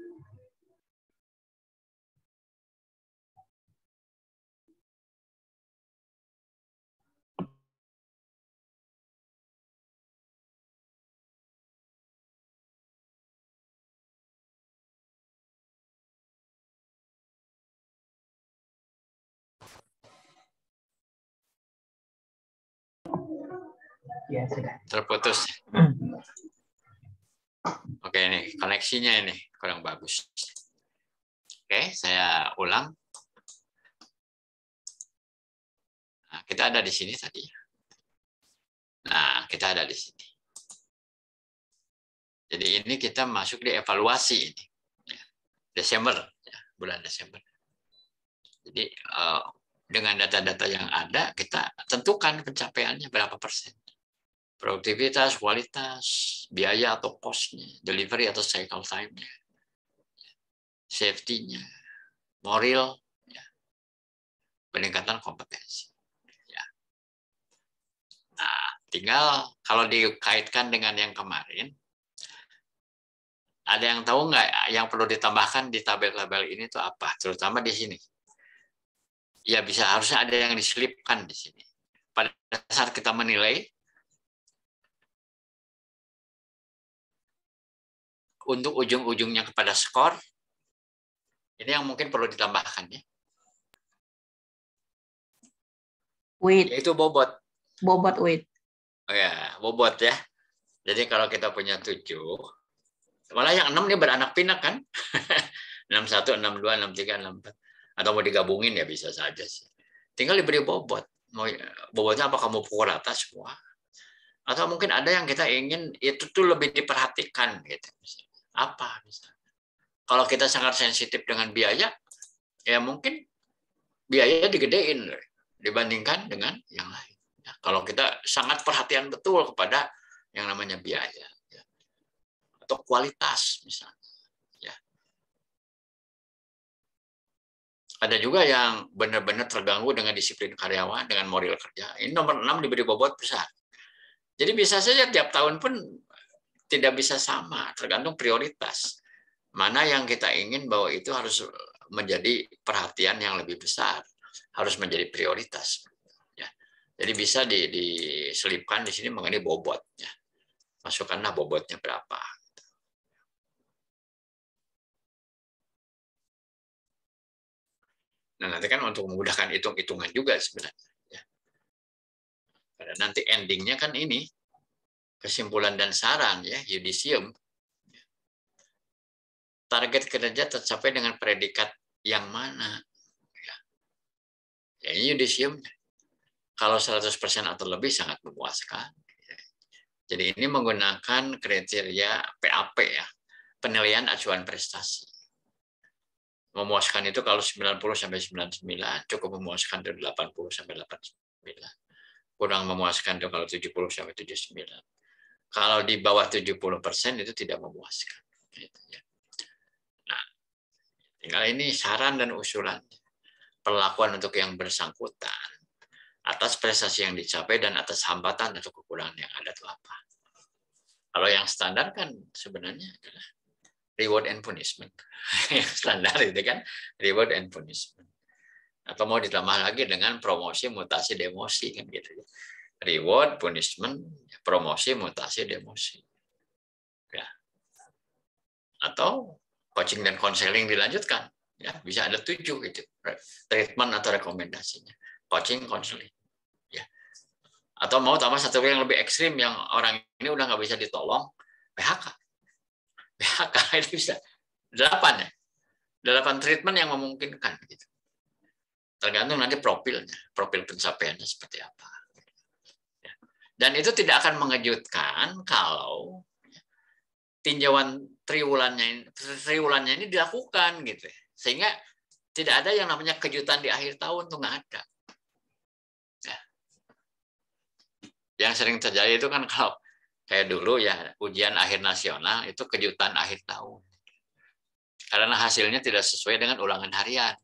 Ya sudah. Terputus. Oke, ini koneksinya ini kurang bagus. Oke, saya ulang. Nah, kita ada di sini tadi. Nah, kita ada di sini. Jadi ini kita masuk di evaluasi ini. Desember, ya, bulan Desember. Jadi dengan data-data yang ada, kita tentukan pencapaiannya berapa persen. Produktivitas, kualitas, biaya atau cost-nya, delivery atau cycle time-nya, safety-nya, moral, ya, peningkatan kompetensi. Ya. Nah, tinggal kalau dikaitkan dengan yang kemarin, ada yang tahu nggak yang perlu ditambahkan di tabel-tabel ini itu apa? Terutama di sini. Ya bisa, harusnya ada yang diselipkan di sini. Pada saat kita menilai, untuk ujung-ujungnya kepada skor, ini yang mungkin perlu ditambahkan ya. Weight. Yaitu bobot. Bobot weight. Oh ya, bobot ya. Jadi kalau kita punya 7, malah yang 6 ini beranak pinak kan? 61, 62, 63, 64. Atau mau digabungin ya bisa saja sih. Tinggal diberi bobot. Mau bobotnya apa kamu pukul rata semua? Atau mungkin ada yang kita ingin itu tuh lebih diperhatikan gitu. Apa misalnya? Kalau kita sangat sensitif dengan biaya, ya mungkin biaya digedein dibandingkan dengan yang lain. Ya, kalau kita sangat perhatian betul kepada yang namanya biaya, ya. Atau kualitas misalnya. Ya. Ada juga yang benar-benar terganggu dengan disiplin karyawan, dengan moral kerja. Ini nomor 6 diberi bobot besar. Jadi bisa saja tiap tahun pun tidak bisa sama, tergantung prioritas. Mana yang kita ingin bahwa itu harus menjadi perhatian yang lebih besar, harus menjadi prioritas. Ya. Jadi bisa diselipkan di sini mengenai bobot. Ya. Masukkanlah bobotnya berapa. Nah, nanti kan untuk memudahkan hitung-hitungan juga sebenarnya. Ya. Karena nanti endingnya kan ini, kesimpulan dan saran, ya, yudisium. Target kinerja tercapai dengan predikat yang mana? Ya, ini yudisium. Kalau 100% atau lebih sangat memuaskan. Jadi ini menggunakan kriteria PAP ya, penilaian acuan prestasi. Memuaskan itu kalau 90-99, cukup memuaskan itu 80-89. Kurang memuaskan itu kalau 70-79. Kalau di bawah 70% itu tidak memuaskan. Nah, tinggal ini saran dan usulan. Perlakuan untuk yang bersangkutan atas prestasi yang dicapai dan atas hambatan atau kekurangan yang ada itu apa. Kalau yang standar kan sebenarnya adalah reward and punishment. Yang standar itu kan reward and punishment. Atau mau ditambah lagi dengan promosi, mutasi, demosi kan gitu ya. Reward, punishment, promosi, mutasi, demosi. Ya. Atau coaching dan konseling dilanjutkan. Ya, bisa ada 7 gitu. Treatment atau rekomendasinya. Coaching, konseling. Ya. Atau mau tambah satu yang lebih ekstrim yang orang ini udah nggak bisa ditolong, PHK. PHK itu bisa 8 ya. 8 treatment yang memungkinkan gitu. Tergantung nanti profilnya, profil pencapaiannya seperti apa. Dan itu tidak akan mengejutkan kalau tinjauan triwulannya ini dilakukan gitu. Sehingga tidak ada yang namanya kejutan di akhir tahun, tuh nggak ada. Ya. Yang sering terjadi itu kan kalau kayak dulu ya ujian akhir nasional itu kejutan akhir tahun. Karena hasilnya tidak sesuai dengan ulangan harian.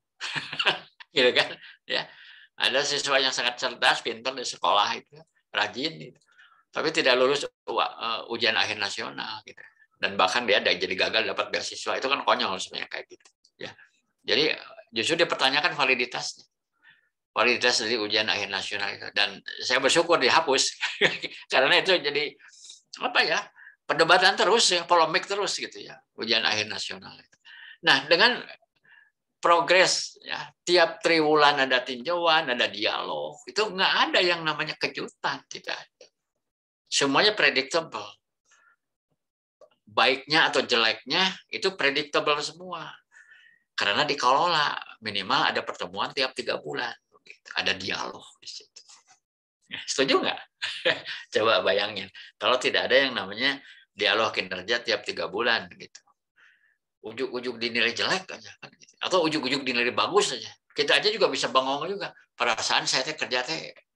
Gitu kan? Ya. Ada siswa yang sangat cerdas, pintar di sekolah itu, rajin gitu. Tapi tidak lulus ujian akhir nasional gitu. Dan bahkan dia jadi gagal dapat beasiswa. Itu kan konyol sebenarnya kayak gitu. Ya. Jadi justru dipertanyakan validitasnya. Validitas dari ujian akhir nasional itu. Dan saya bersyukur dihapus. Karena itu jadi apa ya? Perdebatan terus ya, polemik terus gitu ya. Ujian akhir nasional itu. Nah, dengan progres ya, tiap triwulan ada tinjauan, ada dialog. Itu nggak ada yang namanya kejutan, tidak ada. Semuanya predictable. Baiknya atau jeleknya itu predictable semua. Karena dikelola, minimal ada pertemuan tiap 3 bulan. Ada dialog di situ. Setuju nggak? Coba bayangin. Kalau tidak ada yang namanya dialog kinerja tiap 3 bulan. Gitu. Ujuk-ujuk dinilai jelek aja. Atau ujuk-ujuk dinilai bagus aja. Kita aja juga bisa bengong juga. perasaan saya kerja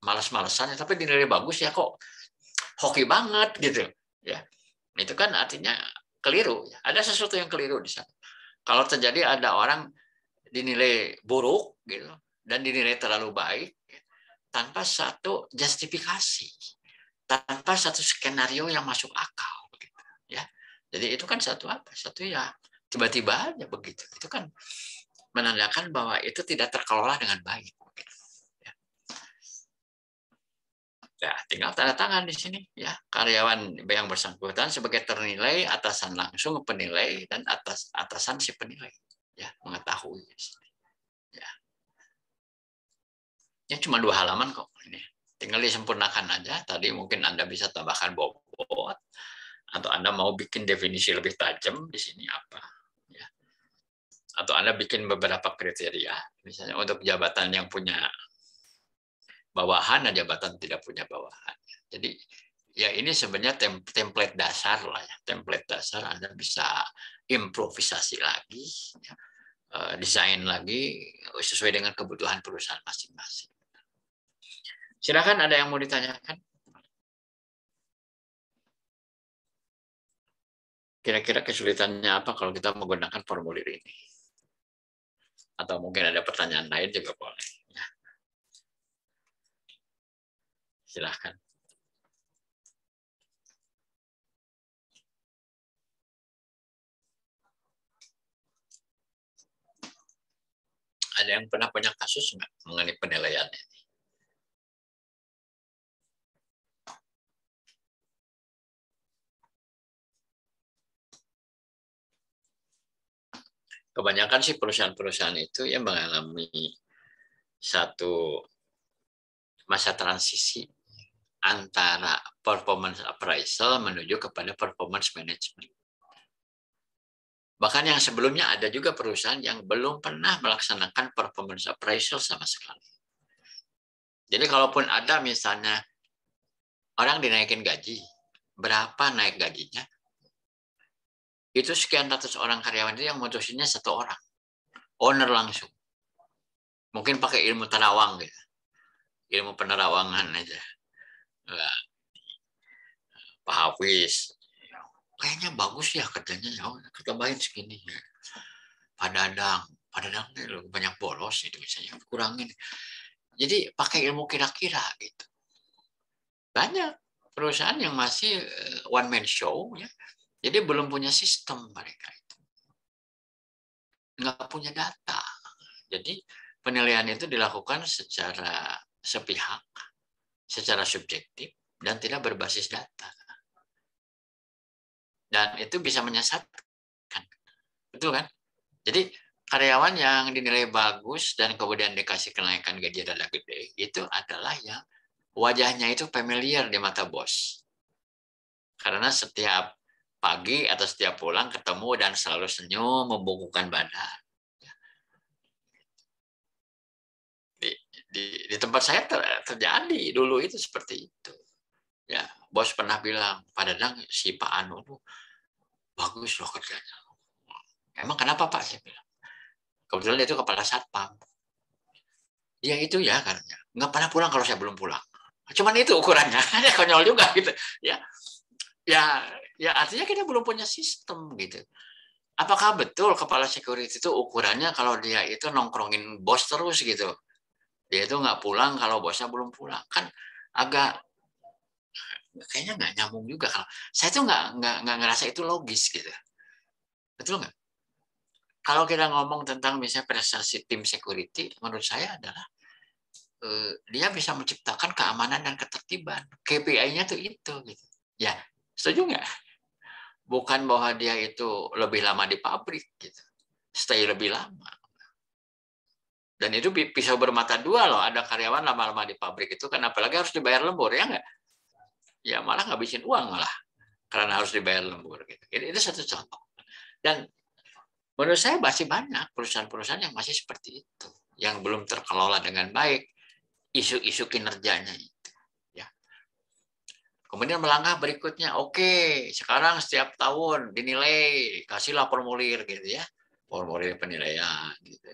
malas-malasan, tapi dinilai bagus ya kok hoki banget gitu ya. Itu kan artinya keliru. Ada sesuatu yang keliru di sana. Kalau terjadi ada orang dinilai buruk gitu dan dinilai terlalu baik tanpa satu justifikasi, tanpa satu skenario yang masuk akal gitu, ya. Jadi itu kan satu ya tiba-tiba aja begitu. Itu kan menandakan bahwa itu tidak terkelola dengan baik. Ya, tinggal tanda tangan di sini ya, karyawan yang bersangkutan sebagai ternilai, atasan langsung penilai, dan atasan si penilai ya mengetahui ya. Ya cuma 2 halaman kok ini, tinggal disempurnakan aja. Tadi mungkin Anda bisa tambahkan bobot, atau Anda mau bikin definisi lebih tajam di sini apa ya, atau Anda bikin beberapa kriteria misalnya untuk jabatan yang punya bawahan dan jabatan tidak punya bawahan. Jadi ya ini sebenarnya template dasar lah ya. Template dasar Anda bisa improvisasi lagi, ya, desain lagi sesuai dengan kebutuhan perusahaan masing-masing. Silakan, ada yang mau ditanyakan? Kira-kira kesulitannya apa kalau kita menggunakan formulir ini? Atau mungkin ada pertanyaan lain juga boleh. Ya. Silahkan. Ada yang pernah punya kasus nggak mengenai penilaian ini? Kebanyakan sih perusahaan-perusahaan itu yang mengalami satu masa transisi antara performance appraisal menuju kepada performance management. Bahkan yang sebelumnya ada juga perusahaan yang belum pernah melaksanakan performance appraisal sama sekali. Jadi kalaupun ada misalnya orang dinaikin gaji, berapa naik gajinya? Itu sekian ratus orang karyawan itu yang mutusinnya 1 orang. Owner langsung. Mungkin pakai ilmu terawang gitu. Ilmu penerawangan aja. Pak Hafiz, kayaknya bagus ya kerjanya, ya tambahin segini. Pak Dadang banyak bolos itu misalnya, kurangin. Jadi pakai ilmu kira-kira gitu. Banyak perusahaan yang masih one man show ya. Jadi belum punya sistem mereka itu. Nggak punya data. Jadi penilaian itu dilakukan secara sepihak, secara subjektif, dan tidak berbasis data. Dan itu bisa menyesatkan. Betul kan? Jadi karyawan yang dinilai bagus dan kemudian dikasih kenaikan gaji rada gede, itu adalah yang wajahnya itu familiar di mata bos. Karena setiap pagi atau setiap pulang ketemu dan selalu senyum, membungkukkan badan. Di tempat saya terjadi dulu itu seperti itu. Ya, bos pernah bilang, Pak Dadang, si Pak Anu tuh bagus loh kerjanya. Emang kenapa Pak? Saya bilang. Kebetulan dia itu kepala satpam. Ya itu ya katanya. Nggak pernah pulang kalau saya belum pulang. Cuman itu ukurannya. Ada konyol juga gitu. Ya artinya kita belum punya sistem gitu. Apakah betul kepala security itu ukurannya kalau dia itu nongkrongin bos terus gitu? Dia itu nggak pulang kalau bosnya belum pulang. Kan agak kayaknya nggak nyambung juga. Kalau saya tuh nggak ngerasa itu logis gitu. Betul nggak? Kalau kita ngomong tentang misalnya prestasi tim security, menurut saya adalah dia bisa menciptakan keamanan dan ketertiban. KPI-nya tuh itu gitu. Ya, setuju nggak? Bukan bahwa dia itu lebih lama di pabrik gitu. Stay lebih lama. Dan itu pisau bermata dua loh. Ada karyawan lama-lama di pabrik itu kan apalagi harus dibayar lembur, ya nggak? Ya malah ngabisin uang malah. Karena harus dibayar lembur. Gitu. Itu satu contoh. Dan menurut saya masih banyak perusahaan-perusahaan yang masih seperti itu. Yang belum terkelola dengan baik. Isu-isu kinerjanya itu. Ya. Kemudian melangkah berikutnya, oke, sekarang setiap tahun dinilai, kasihlah formulir gitu ya. Formulir penilaian gitu.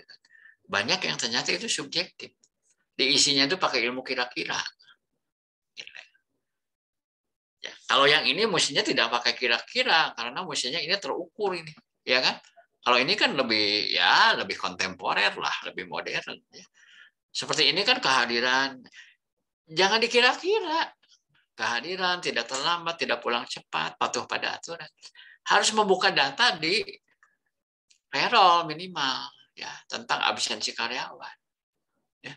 Banyak yang ternyata itu subjektif. Diisinya itu pakai ilmu kira-kira. Ya, kalau yang ini mestinya tidak pakai kira-kira karena mestinya ini terukur ini, ya kan? Kalau ini kan lebih kontemporer lah, lebih modern. Ya. Seperti ini kan kehadiran, jangan dikira-kira. Kehadiran, tidak terlambat, tidak pulang cepat, patuh pada aturan. Harus membuka data di payroll minimal, ya, tentang absensi karyawan. Ya.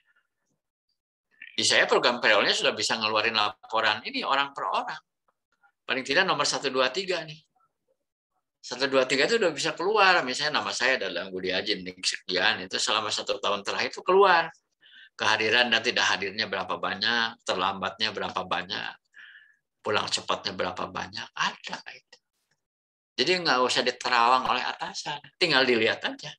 Di saya program payrollnya sudah bisa ngeluarin laporan ini orang per orang. Paling tidak nomor 1, 2, 3 nih. 1, 2, 3 itu udah bisa keluar. Misalnya nama saya adalah Budi Ajin, sekian, itu selama 1 tahun terakhir itu keluar. Kehadiran dan tidak hadirnya berapa banyak, terlambatnya berapa banyak, pulang cepatnya berapa banyak, ada itu. Jadi nggak usah diterawang oleh atasan, tinggal dilihat aja.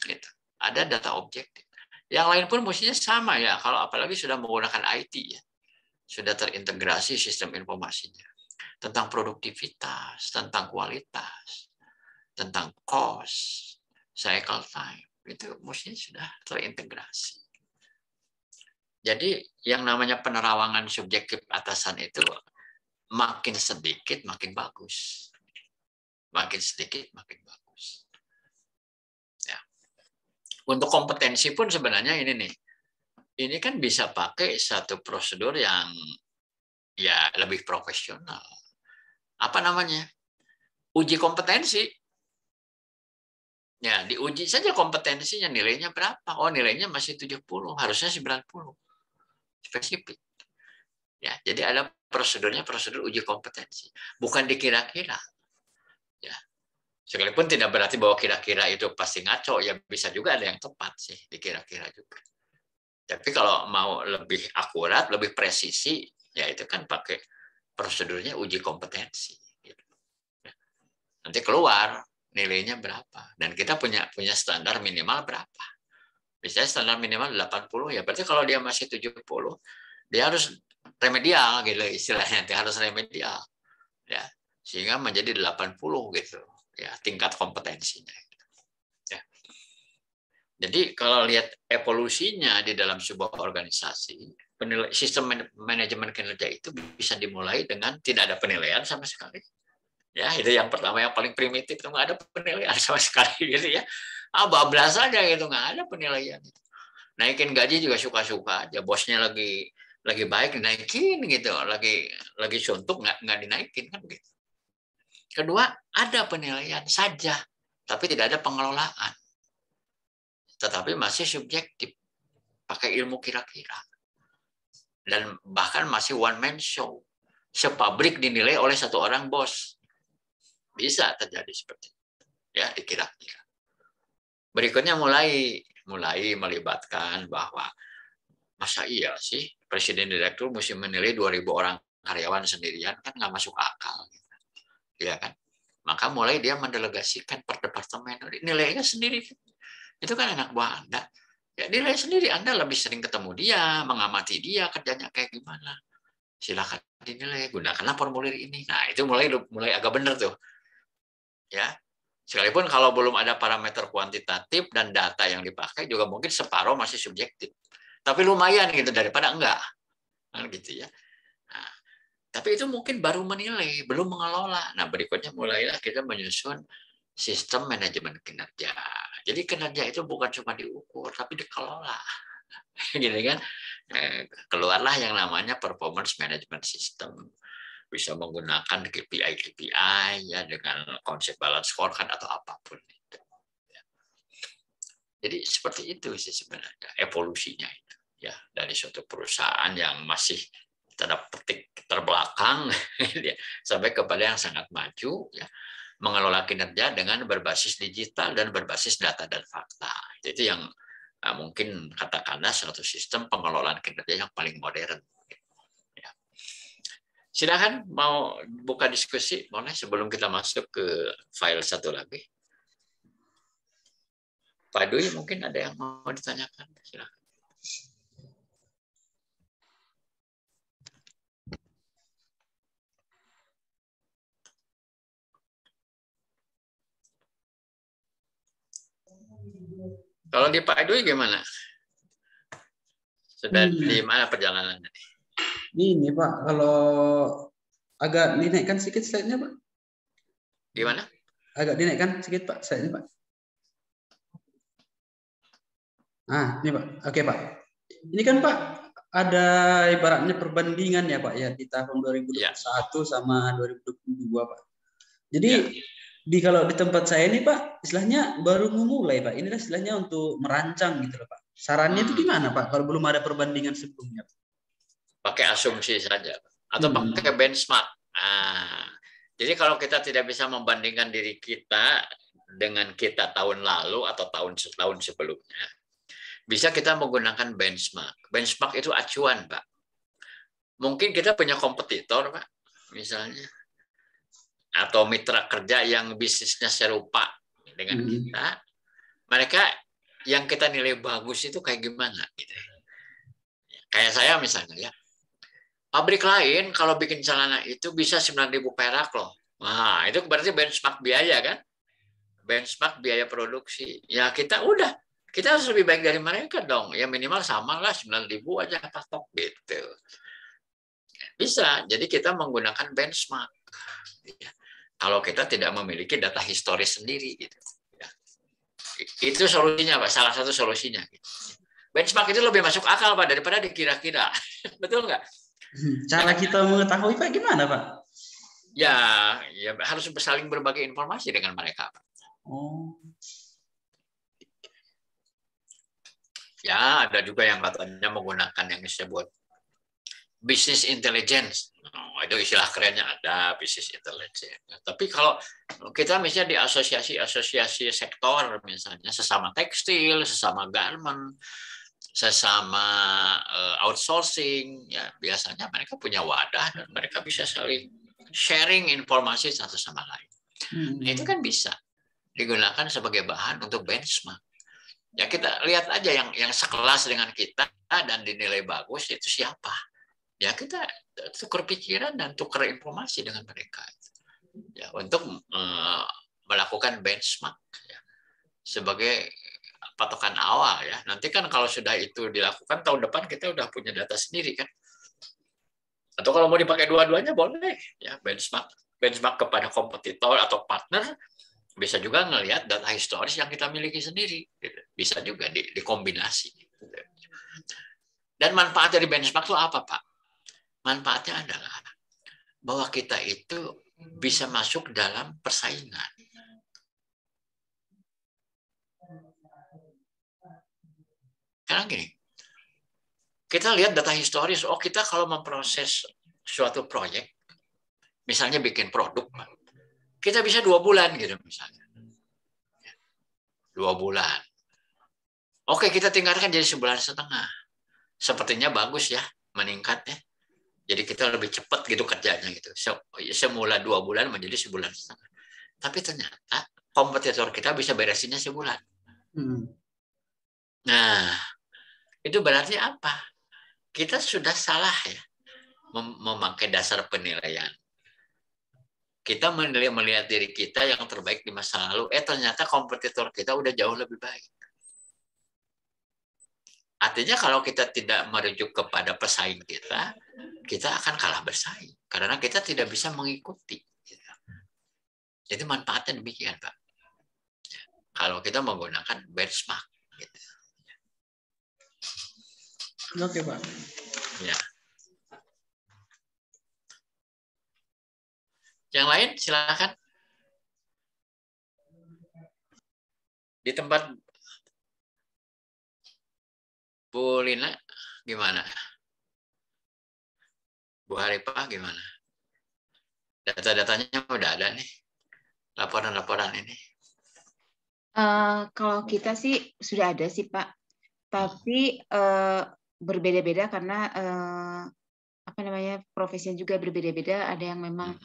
Gitu. Ada data objektif. Yang lain pun mestinya sama ya, kalau apalagi sudah menggunakan IT ya, sudah terintegrasi sistem informasinya. Tentang produktivitas, tentang kualitas, tentang cost, cycle time, itu mestinya sudah terintegrasi. Jadi yang namanya penerawangan subjektif atasan itu makin sedikit makin bagus. Makin sedikit makin bagus. Ya. Untuk kompetensi pun sebenarnya ini nih. Ini kan bisa pakai satu prosedur yang ya lebih profesional. Apa namanya? Uji kompetensi. Ya, diuji saja kompetensinya, nilainya berapa? Oh, nilainya masih 70, harusnya 90. Spesifik. Ya, jadi ada prosedurnya, prosedur uji kompetensi. Bukan dikira-kira. Ya. Sekalipun tidak berarti bahwa kira-kira itu pasti ngaco, ya bisa juga ada yang tepat sih, dikira-kira juga. Tapi kalau mau lebih akurat, lebih presisi, ya itu kan pakai prosedurnya uji kompetensi. Gitu. Nanti keluar nilainya berapa. Dan kita punya standar minimal berapa. Misalnya standar minimal 80, ya berarti kalau dia masih 70, dia harus remedial gitu istilahnya, dia harus remedial. Ya, sehingga menjadi 80 gitu. Ya, tingkat kompetensinya. Ya. Jadi kalau lihat evolusinya di dalam sebuah organisasi, sistem manajemen kinerja itu bisa dimulai dengan tidak ada penilaian sama sekali. Ya, itu yang pertama, yang paling primitif, itu nggak ada penilaian sama sekali gitu ya. Bablas aja gitu, nggak ada penilaian. Naikin gaji juga suka-suka aja, bosnya lagi baik dinaikin gitu, lagi suntuk nggak dinaikin kan gitu. Kedua, ada penilaian saja, tapi tidak ada pengelolaan. Tetapi masih subjektif, pakai ilmu kira-kira. Dan bahkan masih one man show. Sepabrik dinilai oleh satu orang bos. Bisa terjadi seperti itu. Ya, dikira-kira. Berikutnya mulai melibatkan bahwa masa iya sih presiden direktur mesti menilai 2.000 orang karyawan sendirian, kan nggak masuk akal. Ya kan? Maka mulai dia mendelegasikan per departemen, nilainya sendiri. Itu kan anak buah Anda. Ya, nilai sendiri, Anda lebih sering ketemu dia, mengamati dia kerjanya kayak gimana. Silakan dinilai, gunakanlah formulir ini. Nah, itu mulai agak benar tuh. Ya. Sekalipun kalau belum ada parameter kuantitatif dan data yang dipakai juga mungkin separuh masih subjektif. Tapi lumayan gitu daripada enggak. Nah, gitu ya. Nah, tapi itu mungkin baru menilai, belum mengelola. Nah, berikutnya mulailah kita menyusun sistem manajemen kinerja. Jadi kinerja itu bukan cuma diukur, tapi dikelola. Gitu kan? Keluarlah yang namanya performance management system. Bisa menggunakan KPI ya dengan konsep balance scorecard atau apapun itu. Jadi seperti itu sih sebenarnya evolusinya itu ya, dari suatu perusahaan yang masih tanda petik terbelakang sampai kepada yang sangat maju ya, mengelola kinerja dengan berbasis digital dan berbasis data dan fakta. Itu yang mungkin katakanlah suatu sistem pengelolaan kinerja yang paling modern. Ya. Silakan mau buka diskusi, boleh sebelum kita masuk ke file satu lagi. Pak Dwi mungkin ada yang mau ditanyakan, silakan. Kalau di Pak Dwi gimana? Sudah di mana perjalanannya? Ini Pak, kalau agak dinaikkan sedikit slide-nya Pak. Gimana? Agak dinaikkan sedikit Pak, slide-nya Pak. Nah, ini Pak. Oke Pak. Ini kan Pak, ada ibaratnya perbandingan ya Pak ya di tahun 2021 sama 2022 Pak. Jadi kalau di tempat saya ini Pak, istilahnya baru memulai Pak. Inilah istilahnya untuk merancang gitu loh Pak. Sarannya itu gimana Pak kalau belum ada perbandingan sebelumnya? Pakai asumsi saja atau pakai benchmark. Jadi kalau kita tidak bisa membandingkan diri kita dengan kita tahun lalu atau tahun sebelumnya, bisa kita menggunakan benchmark. Benchmark itu acuan, Pak. Mungkin kita punya kompetitor, Pak, misalnya. Atau mitra kerja yang bisnisnya serupa dengan kita. Mereka yang kita nilai bagus itu kayak gimana? Gitu. Kayak saya misalnya, ya. Pabrik lain kalau bikin celana itu bisa 9.000 perak loh. Nah, itu berarti benchmark biaya kan? Benchmark biaya produksi. Ya kita harus lebih baik dari mereka dong. Ya minimal sama lah 9.000 aja patok gitu. Bisa. Jadi kita menggunakan benchmark. Kalau kita tidak memiliki data historis sendiri gitu. Itu solusinya Pak. Salah satu solusinya. Benchmark itu lebih masuk akal Pak daripada dikira-kira. Betul nggak? Cara kita mengetahui Pak gimana Pak? Ya harus saling berbagi informasi dengan mereka. Ya, ada juga yang katanya menggunakan yang disebut business intelligence. Itu istilah kerennya ada, business intelligence. Tapi kalau kita misalnya di asosiasi sektor, misalnya sesama tekstil, sesama garment, sesama outsourcing, ya biasanya mereka punya wadah dan mereka bisa saling sharing informasi satu sama lain. Nah, itu kan bisa digunakan sebagai bahan untuk benchmark. Ya kita lihat aja yang sekelas dengan kita dan dinilai bagus itu siapa. Ya kita tukar pikiran dan tukar informasi dengan mereka. Ya untuk melakukan benchmark ya, sebagai patokan awal ya. Nanti kan kalau sudah itu dilakukan tahun depan kita udah punya data sendiri kan. Atau kalau mau dipakai dua-duanya boleh ya, benchmark kepada kompetitor atau partner, bisa juga ngelihat data historis yang kita miliki sendiri. Bisa juga dikombinasi. Dan manfaat dari benchmark itu apa, Pak? Manfaatnya adalah bahwa kita itu bisa masuk dalam persaingan. Karena gini, kita lihat data historis, kita kalau memproses suatu proyek, misalnya bikin produk, kita bisa 2 bulan gitu misalnya. 2 bulan. Oke, kita tingkatkan jadi 1,5 bulan. Sepertinya bagus ya, meningkat ya. Jadi kita lebih cepat gitu kerjanya gitu. Semula 2 bulan menjadi 1,5 bulan. Tapi ternyata kompetitor kita bisa beresinnya 1 bulan. Nah, itu berarti apa? Kita sudah salah ya memakai dasar penilaian. Kita melihat diri kita yang terbaik di masa lalu. Ternyata kompetitor kita udah jauh lebih baik. Artinya kalau kita tidak merujuk kepada pesaing kita akan kalah bersaing. Karena kita tidak bisa mengikuti. Jadi manfaatnya demikian, Pak. Kalau kita menggunakan benchmark. Gitu. Oke, Pak. Ya. Yang lain silakan. Di tempat Bu Lina gimana? Bu Haripah gimana? Data-datanya udah ada nih. Laporan-laporan ini. Kalau kita sih sudah ada sih Pak. Tapi berbeda-beda karena profesinya juga berbeda-beda. Ada yang memang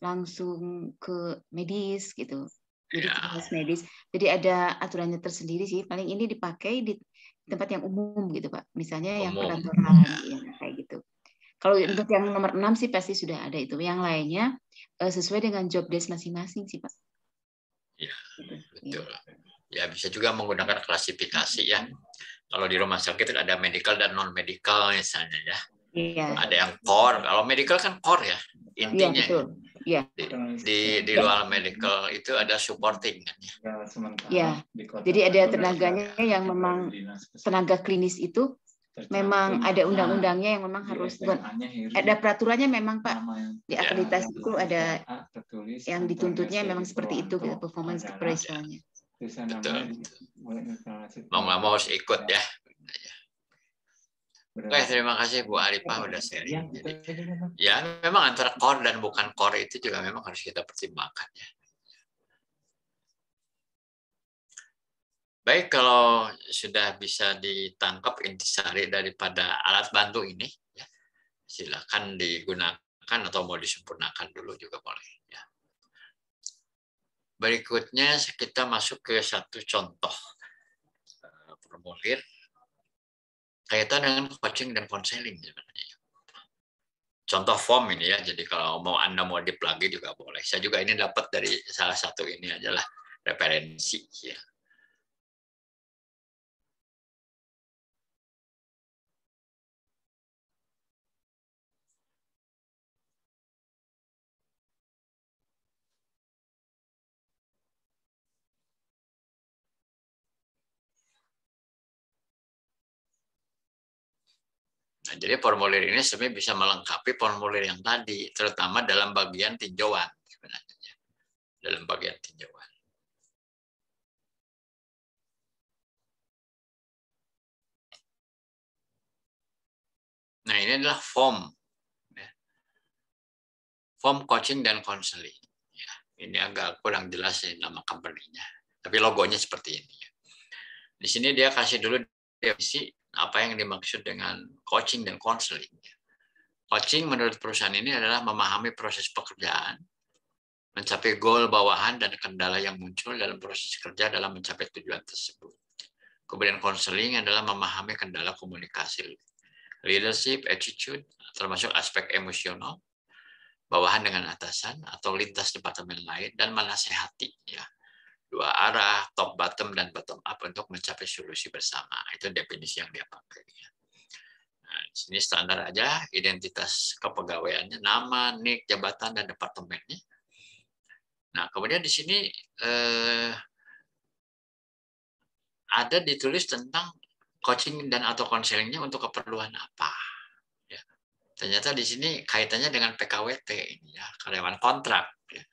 langsung ke medis gitu. Jadi medis. Jadi ada aturannya tersendiri sih. Paling ini dipakai di tempat yang umum gitu Pak. Misalnya yang perkantoran kayak gitu. Kalau untuk yang nomor 6 sih pasti sudah ada itu. Yang lainnya sesuai dengan job desk masing-masing sih Pak. Ya, betul. Ya bisa juga menggunakan klasifikasi ya. Kalau di rumah sakit ada medical dan non medical misalnya ya. Iya. Ada yang core. Kalau medical kan core ya intinya. Iya, betul. Iya. Di luar medical itu ada supporting kan ya. Ya, jadi ada tenaganya yang memang tenaga klinis itu memang ada undang-undangnya yang memang harus ada peraturannya memang Pak di akreditasi itu ada yang dituntutnya memang seperti itu gitu, performance appraisalnya. Betul. Mau nggak mau harus ikut ya. Oke, terima kasih Bu Arifah udah sharing. Jadi, ya memang antara core dan bukan core itu juga memang harus kita pertimbangkan ya. Baik, kalau sudah bisa ditangkap intisari daripada alat bantu ini, ya, silakan digunakan atau mau disempurnakan dulu juga boleh. Ya. Berikutnya kita masuk ke satu contoh formulir kaitan dengan coaching dan konseling sebenarnya. Contoh form ini ya, jadi kalau mau Anda modif lagi juga boleh. Saya juga ini dapat dari salah satu ini adalah referensi ya. Nah, jadi formulir ini sebenarnya bisa melengkapi formulir yang tadi, terutama dalam bagian tinjauan sebenarnya. Dalam bagian tinjauan. Nah, ini adalah form. Form coaching dan konseling. Ya, ini agak kurang jelas nama company-nya. Tapi logonya seperti ini. Di sini dia kasih dulu definisi apa yang dimaksud dengan coaching dan konseling. Coaching menurut perusahaan ini adalah memahami proses pekerjaan, mencapai goal bawahan dan kendala yang muncul dalam proses kerja dalam mencapai tujuan tersebut. Kemudian konseling adalah memahami kendala komunikasi, leadership, attitude, termasuk aspek emosional, bawahan dengan atasan atau lintas departemen lain, dan menasehati ya. Dua arah, top bottom dan bottom up untuk mencapai solusi bersama. Itu definisi yang dia pakai. Nah, di sini standar aja, identitas kepegawaiannya, nama, nik, jabatan, dan departemennya. Nah, kemudian di sini ada ditulis tentang coaching dan atau konselingnya untuk keperluan apa. Ya. Ternyata di sini kaitannya dengan PKWT, ini ya, karyawan kontrak. Ya.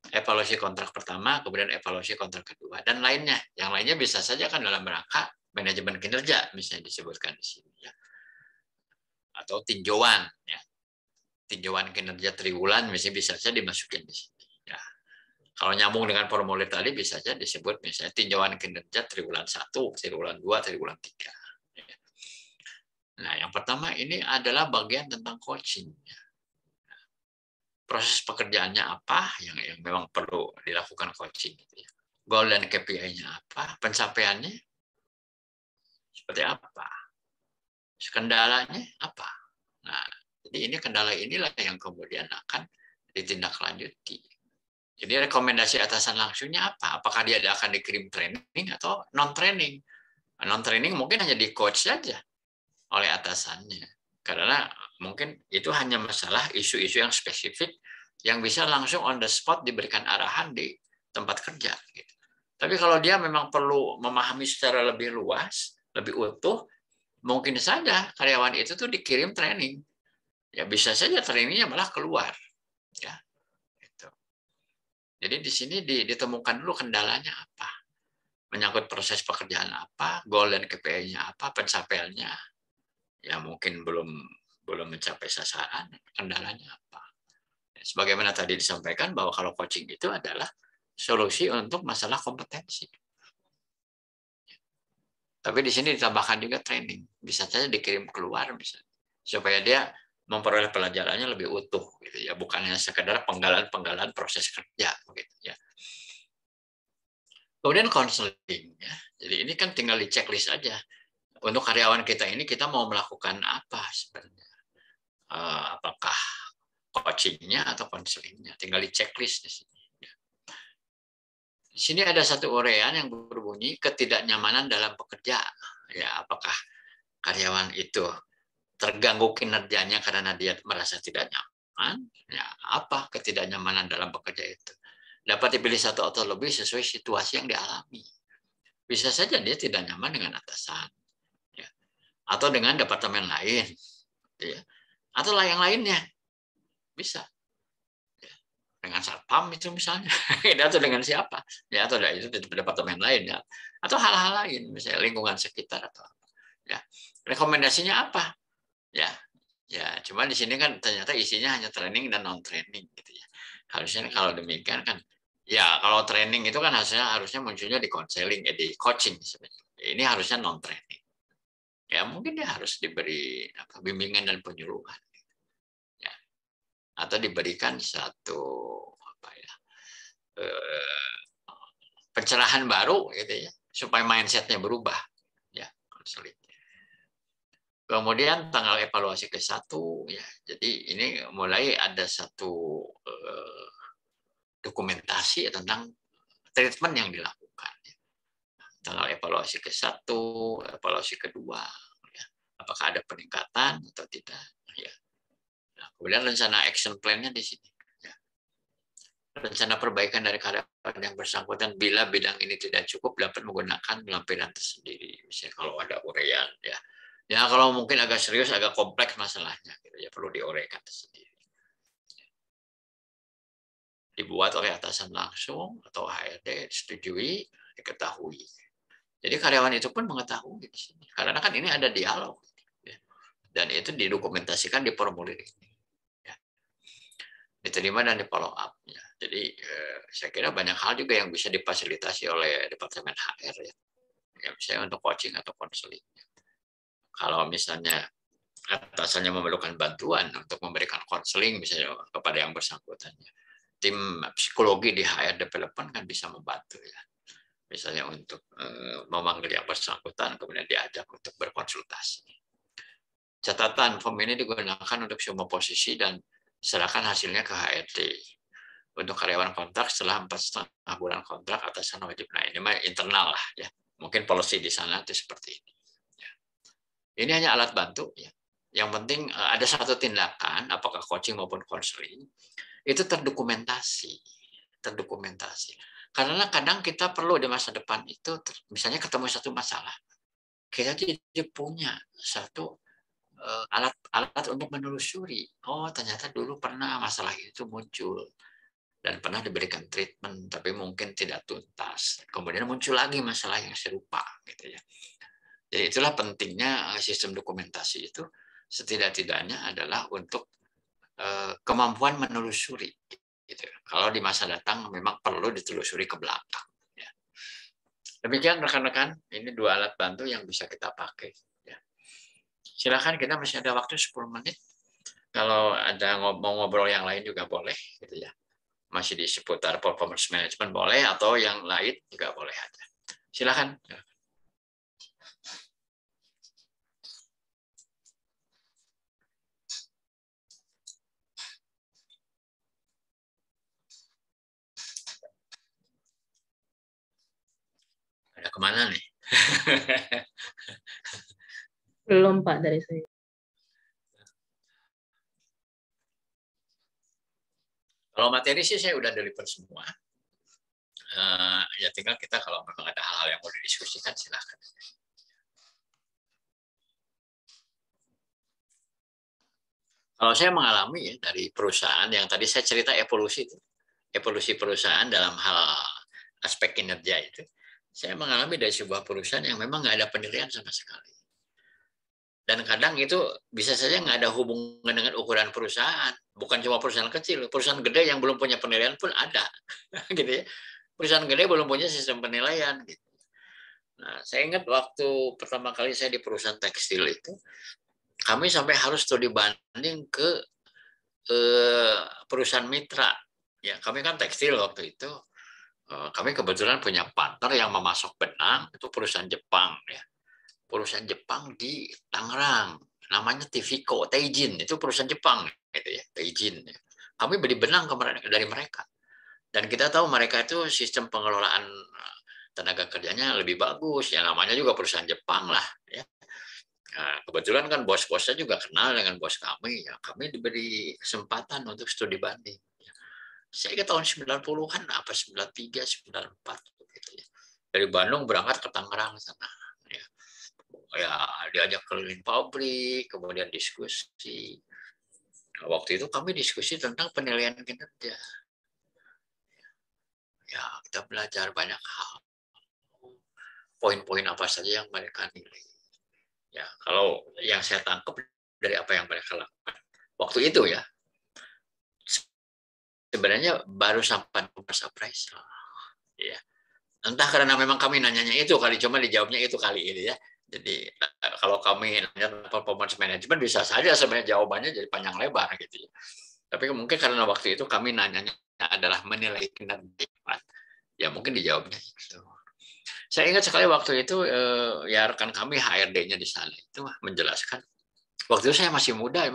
Evaluasi kontrak pertama, kemudian evaluasi kontrak kedua, dan lainnya. Yang lainnya bisa saja kan dalam rangka manajemen kinerja, misalnya disebutkan di sini. Ya. Atau tinjauan. Ya. Tinjauan kinerja triwulan, misalnya bisa saja dimasukin di sini. Ya. Kalau nyambung dengan formulir tadi, bisa saja disebut misalnya tinjauan kinerja triwulan 1, triwulan 2, triwulan 3. Ya. Nah, yang pertama ini adalah bagian tentang coaching. Ya. Proses pekerjaannya apa yang memang perlu dilakukan coaching gitu ya. Goal dan KPI-nya apa, pencapaiannya seperti apa, kendalanya apa. Nah, jadi ini kendala inilah yang kemudian akan ditindaklanjuti. Jadi rekomendasi atasan langsungnya apa? Apakah dia akan dikirim training atau non training? Non training mungkin hanya di coach saja oleh atasannya. Karena mungkin itu hanya masalah isu-isu yang spesifik yang bisa langsung on the spot diberikan arahan di tempat kerja. Gitu. Tapi kalau dia memang perlu memahami secara lebih luas, lebih utuh, mungkin saja karyawan itu tuh dikirim training. Ya bisa saja trainingnya malah keluar. Ya, gitu. Jadi di sini ditemukan dulu kendalanya apa, menyangkut proses pekerjaan apa, goal dan KPI-nya apa, pencapaiannya. Ya mungkin belum mencapai sasaran, kendalanya apa. Sebagaimana tadi disampaikan bahwa kalau coaching itu adalah solusi untuk masalah kompetensi. Tapi di sini ditambahkan juga training, bisa saja dikirim keluar misalnya, supaya dia memperoleh pelajarannya lebih utuh, gitu ya, bukan hanya sekedar penggalan proses kerja, gitu ya. Kemudian konseling, ya. Jadi ini kan tinggal di checklist aja. Untuk karyawan kita ini kita mau melakukan apa sebenarnya? Apakah coachingnya atau konselingnya? Tinggal di checklist di sini. Di sini ada satu uraian yang berbunyi ketidaknyamanan dalam pekerja. ya apakah karyawan itu terganggu kinerjanya karena dia merasa tidak nyaman, ya apa ketidaknyamanan dalam bekerja itu. Dapat dipilih satu atau lebih sesuai situasi yang dialami. Bisa saja dia tidak nyaman dengan atasan, ya. Atau dengan departemen lain, ya. Atau yang lainnya, bisa. Dengan satpam itu misalnya, atau dengan siapa, ya, atau itu di departemen lain, ya, atau hal-hal lain, misalnya lingkungan sekitar atau apa, ya. Rekomendasinya apa, ya, cuma di sini kan ternyata isinya hanya training dan non training, gitu ya. Harusnya kalau demikian kan, ya kalau training itu kan harusnya munculnya di konseling, di coaching sebenarnya. Ini harusnya non training, ya mungkin dia harus diberi bimbingan dan penyuluhan. Atau diberikan satu pencerahan baru gitu ya, supaya mindsetnya berubah, ya, konseling. Kemudian tanggal evaluasi ke-1, ya, jadi ini mulai ada satu dokumentasi tentang treatment yang dilakukan, ya. Tanggal evaluasi ke-1, evaluasi kedua, ya. Apakah ada peningkatan atau tidak, ya. Nah, kemudian rencana action plan-nya di sini. Ya. Rencana perbaikan dari karyawan yang bersangkutan bila bidang ini tidak cukup dapat menggunakan lampiran tersendiri. Misalnya kalau ada urean, ya. Ya kalau mungkin agak serius, agak kompleks masalahnya, gitu ya, perlu diuraikan tersendiri. Dibuat oleh atasan langsung atau HRD, disetujui, diketahui. Jadi karyawan itu pun mengetahui di sini. Karena kan ini ada dialog, ya. Dan itu didokumentasikan di formulir ini. Diterima dan di follow up. Ya. Jadi saya kira banyak hal juga yang bisa difasilitasi oleh Departemen HR, ya. Ya misalnya untuk coaching atau konseling. Kalau misalnya atasannya memerlukan bantuan untuk memberikan konseling misalnya kepada yang bersangkutan, tim psikologi di HR development kan bisa membantu, ya. Misalnya untuk memanggil yang bersangkutan kemudian diajak untuk berkonsultasi. Catatan, form ini digunakan untuk semua posisi dan serahkan hasilnya ke HRD. Untuk karyawan kontrak setelah 4,5 bulan kontrak atasan wajib. Nah ini mah internal lah, ya. Mungkin policy di sana itu seperti ini. Ya. Ini hanya alat bantu, ya. Yang penting ada satu tindakan, apakah coaching maupun konseling, itu terdokumentasi. Karena kadang kita perlu di masa depan itu, misalnya ketemu satu masalah, kita jadi punya satu alat untuk menelusuri. Oh, ternyata dulu pernah masalah itu muncul dan pernah diberikan treatment, tapi mungkin tidak tuntas. Kemudian muncul lagi masalah yang serupa, gitu ya. Jadi itulah pentingnya sistem dokumentasi itu. Setidak-tidaknya adalah untuk kemampuan menelusuri. Gitu. Kalau di masa datang memang perlu ditelusuri ke belakang. Ya. Demikian rekan-rekan, ini 2 alat bantu yang bisa kita pakai. Silakan, kita masih ada waktu 10 menit. Kalau ada mau ngobrol yang lain juga boleh, gitu ya. Masih di seputar performance management boleh, atau yang lain juga boleh aja. Silakan. Ada kemana nih? Belum Pak dari saya. Kalau materi sih saya udah deliver semua. Ya tinggal kita kalau memang ada hal-hal yang mau didiskusikan silahkan. Kalau saya mengalami ya dari perusahaan yang tadi saya cerita evolusi perusahaan dalam hal aspek kinerja itu, saya mengalami dari sebuah perusahaan yang memang nggak ada penilaian sama sekali. Dan kadang itu bisa saja nggak ada hubungan dengan ukuran perusahaan. Bukan cuma perusahaan kecil, perusahaan gede yang belum punya penilaian pun ada, gitu ya. Perusahaan gede belum punya sistem penilaian. Gitu. Nah, saya ingat waktu pertama kali saya di perusahaan tekstil itu, kami sampai harus studi banding ke perusahaan mitra. Ya, kami kan tekstil waktu itu. Kami kebetulan punya partner yang memasok benang, itu perusahaan Jepang, ya. Perusahaan Jepang di Tangerang, namanya Tivico, Teijin, itu perusahaan Jepang, gitu ya, Teijin. Kami beli benang dari mereka, dan kita tahu mereka itu sistem pengelolaan tenaga kerjanya lebih bagus. Ya namanya juga perusahaan Jepang lah. Ya. Nah, kebetulan kan bos-bosnya juga kenal dengan bos kami. Ya, kami diberi kesempatan untuk studi banding. Saya ke tahun 90-an, apa 93, 94 gitu ya. Dari Bandung berangkat ke Tangerang sana. Ya, diajak keliling pabrik, kemudian diskusi. Nah, waktu itu kami diskusi tentang penilaian kinerja. Ya, kita belajar banyak hal. Poin-poin apa saja yang mereka nilai. Ya, kalau yang saya tangkap dari apa yang mereka lakukan waktu itu ya, sebenarnya baru sampai pas appraisal. Ya. Entah karena memang kami nanyanya itu kali, cuma dijawabnya itu kali ini ya. Jadi kalau kami nanya performance management bisa saja sebenarnya jawabannya jadi panjang lebar gitu ya. Tapi mungkin karena waktu itu kami nanyanya adalah menilai kinerja, ya mungkin dijawabnya itu. Saya ingat sekali waktu itu ya rekan kami HRD-nya di sana itu menjelaskan. Waktu itu saya masih muda,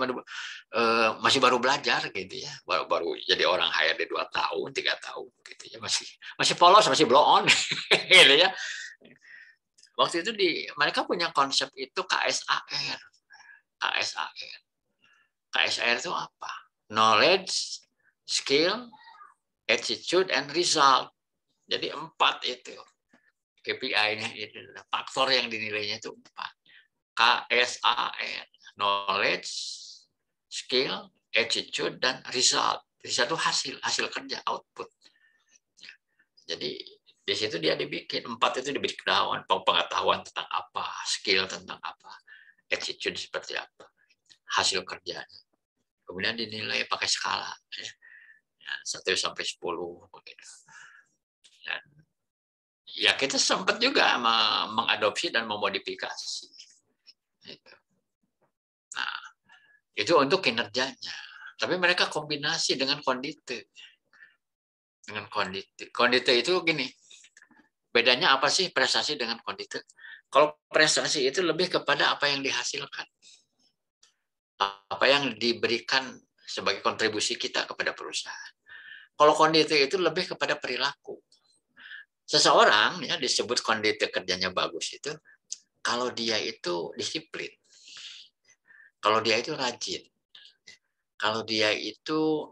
masih baru belajar gitu ya, baru jadi orang HRD 2 tahun, 3 tahun gitu ya, masih polos, masih blow on gitu ya. Waktu itu mereka punya konsep itu KSAR. KSAR itu apa? Knowledge, skill, attitude, and result. Jadi 4 itu. KPI-nya itu faktor yang dinilainya itu 4. KSAR, knowledge, skill, attitude, dan result. Result itu hasil kerja, output. Jadi di situ dia dibikin 4 itu diberi pengetahuan tentang apa, skill tentang apa, attitude seperti apa, hasil kerjanya. Kemudian dinilai pakai skala, ya. 1 sampai 10 begitu. Dan ya kita sempat juga mengadopsi dan memodifikasi. Nah, itu untuk kinerjanya. Tapi mereka kombinasi dengan kondite. Kondite itu gini, bedanya apa sih prestasi dengan kondite? Kalau prestasi itu lebih kepada apa yang dihasilkan. Apa yang diberikan sebagai kontribusi kita kepada perusahaan. Kalau kondite itu lebih kepada perilaku. Seseorang ya disebut kondite kerjanya bagus itu kalau dia itu disiplin. Kalau dia itu rajin, kalau dia itu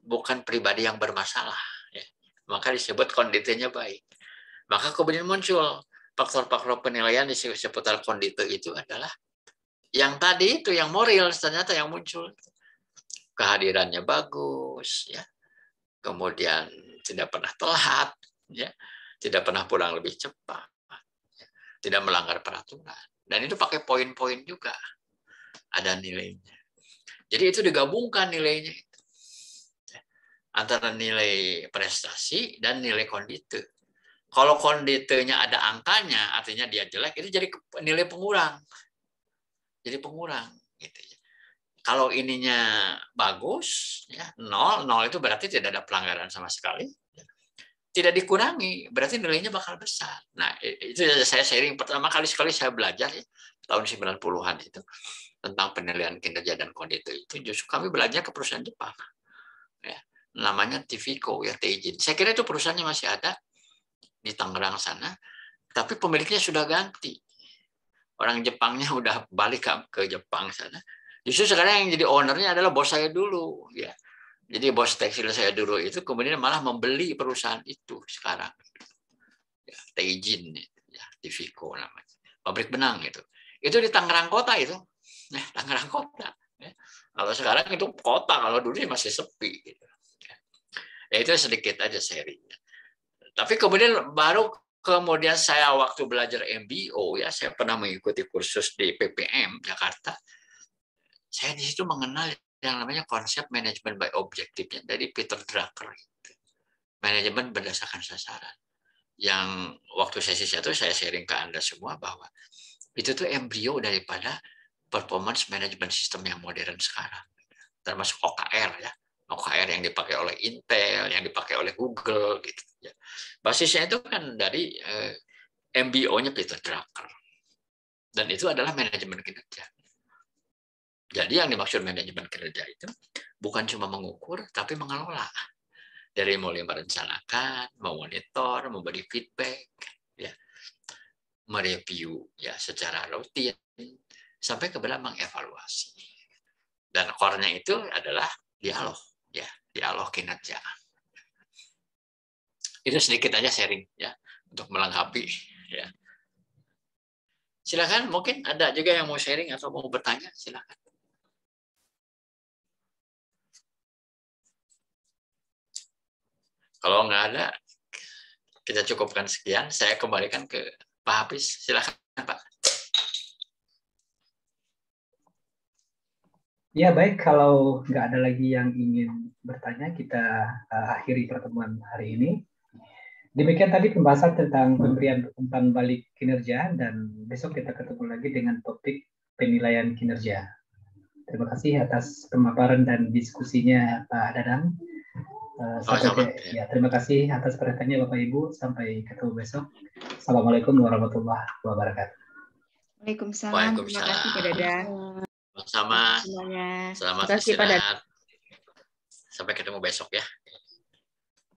bukan pribadi yang bermasalah, ya, maka disebut konditenya baik. Maka kemudian muncul faktor-faktor penilaian di seputar kondite itu adalah yang tadi itu, yang moral ternyata yang muncul. Kehadirannya bagus, ya, kemudian tidak pernah telat, ya, tidak pernah pulang lebih cepat, ya, tidak melanggar peraturan. Dan itu pakai poin-poin juga. Ada nilainya. Jadi itu digabungkan nilainya itu. Antara nilai prestasi dan nilai kondite. Kalau konditenya ada angkanya, artinya dia jelek, itu jadi nilai pengurang. Jadi pengurang. Gitu ya. Kalau ininya bagus, ya, 0 itu berarti tidak ada pelanggaran sama sekali. Tidak dikurangi, berarti nilainya bakal besar. Nah, itu saya sharing pertama kali saya belajar ya, tahun 90-an itu. Tentang penilaian kinerja dan kondite itu justru kami belajar ke perusahaan Jepang, ya, namanya Tivico ya, Teijin. Saya kira itu perusahaannya masih ada di Tangerang sana, tapi pemiliknya sudah ganti. Orang Jepangnya udah balik ke Jepang sana. Justru sekarang yang jadi ownernya adalah bos saya dulu, ya. Jadi bos tekstil saya dulu itu kemudian malah membeli perusahaan itu sekarang, ya, Teijin, ya, Tivico namanya, pabrik benang itu. Itu di Tangerang Kota itu. Tangerang Kota. Kalau sekarang itu kota, kalau dulu masih sepi. Ya itu sedikit aja sharingnya. Tapi kemudian kemudian saya waktu belajar MBO ya, saya pernah mengikuti kursus di PPM Jakarta. Saya di situ mengenal yang namanya konsep manajemen by objektifnya dari Peter Drucker. Manajemen berdasarkan sasaran. Yang waktu sesi satu saya sharing ke Anda semua bahwa itu tuh embrio daripada performance management system yang modern sekarang, termasuk OKR ya, OKR yang dipakai oleh Intel, yang dipakai oleh Google gitu ya. Basisnya itu kan dari MBO-nya Peter Drucker, dan itu adalah manajemen kinerja. Jadi yang dimaksud manajemen kinerja itu bukan cuma mengukur, tapi mengelola. Dari mulai merencanakan, memonitor, memberi feedback, ya, mereview ya secara rutin, sampai kepada mengevaluasi. Dan core-nya itu adalah dialog, ya, dialog kinerja. Itu sedikit aja sharing ya untuk melengkapi ya. Silakan, mungkin ada juga yang mau sharing atau mau bertanya, silakan. Kalau nggak ada, kita cukupkan sekian. Saya kembalikan ke Pak Hafiz. Silakan, Pak. Ya, baik. Kalau nggak ada lagi yang ingin bertanya, kita akhiri pertemuan hari ini. Demikian tadi pembahasan tentang pemberian umpan balik kinerja, dan besok kita ketemu lagi dengan topik penilaian kinerja. Terima kasih atas pemaparan dan diskusinya, Pak Dadang. Terima kasih atas perhatiannya, Bapak Ibu. Sampai ketemu besok. Assalamualaikum warahmatullahi wabarakatuh. Waalaikumsalam. Terima kasih, Pak Dadang. Sama. Semuanya. Selamat istirahat. Sampai ketemu besok ya.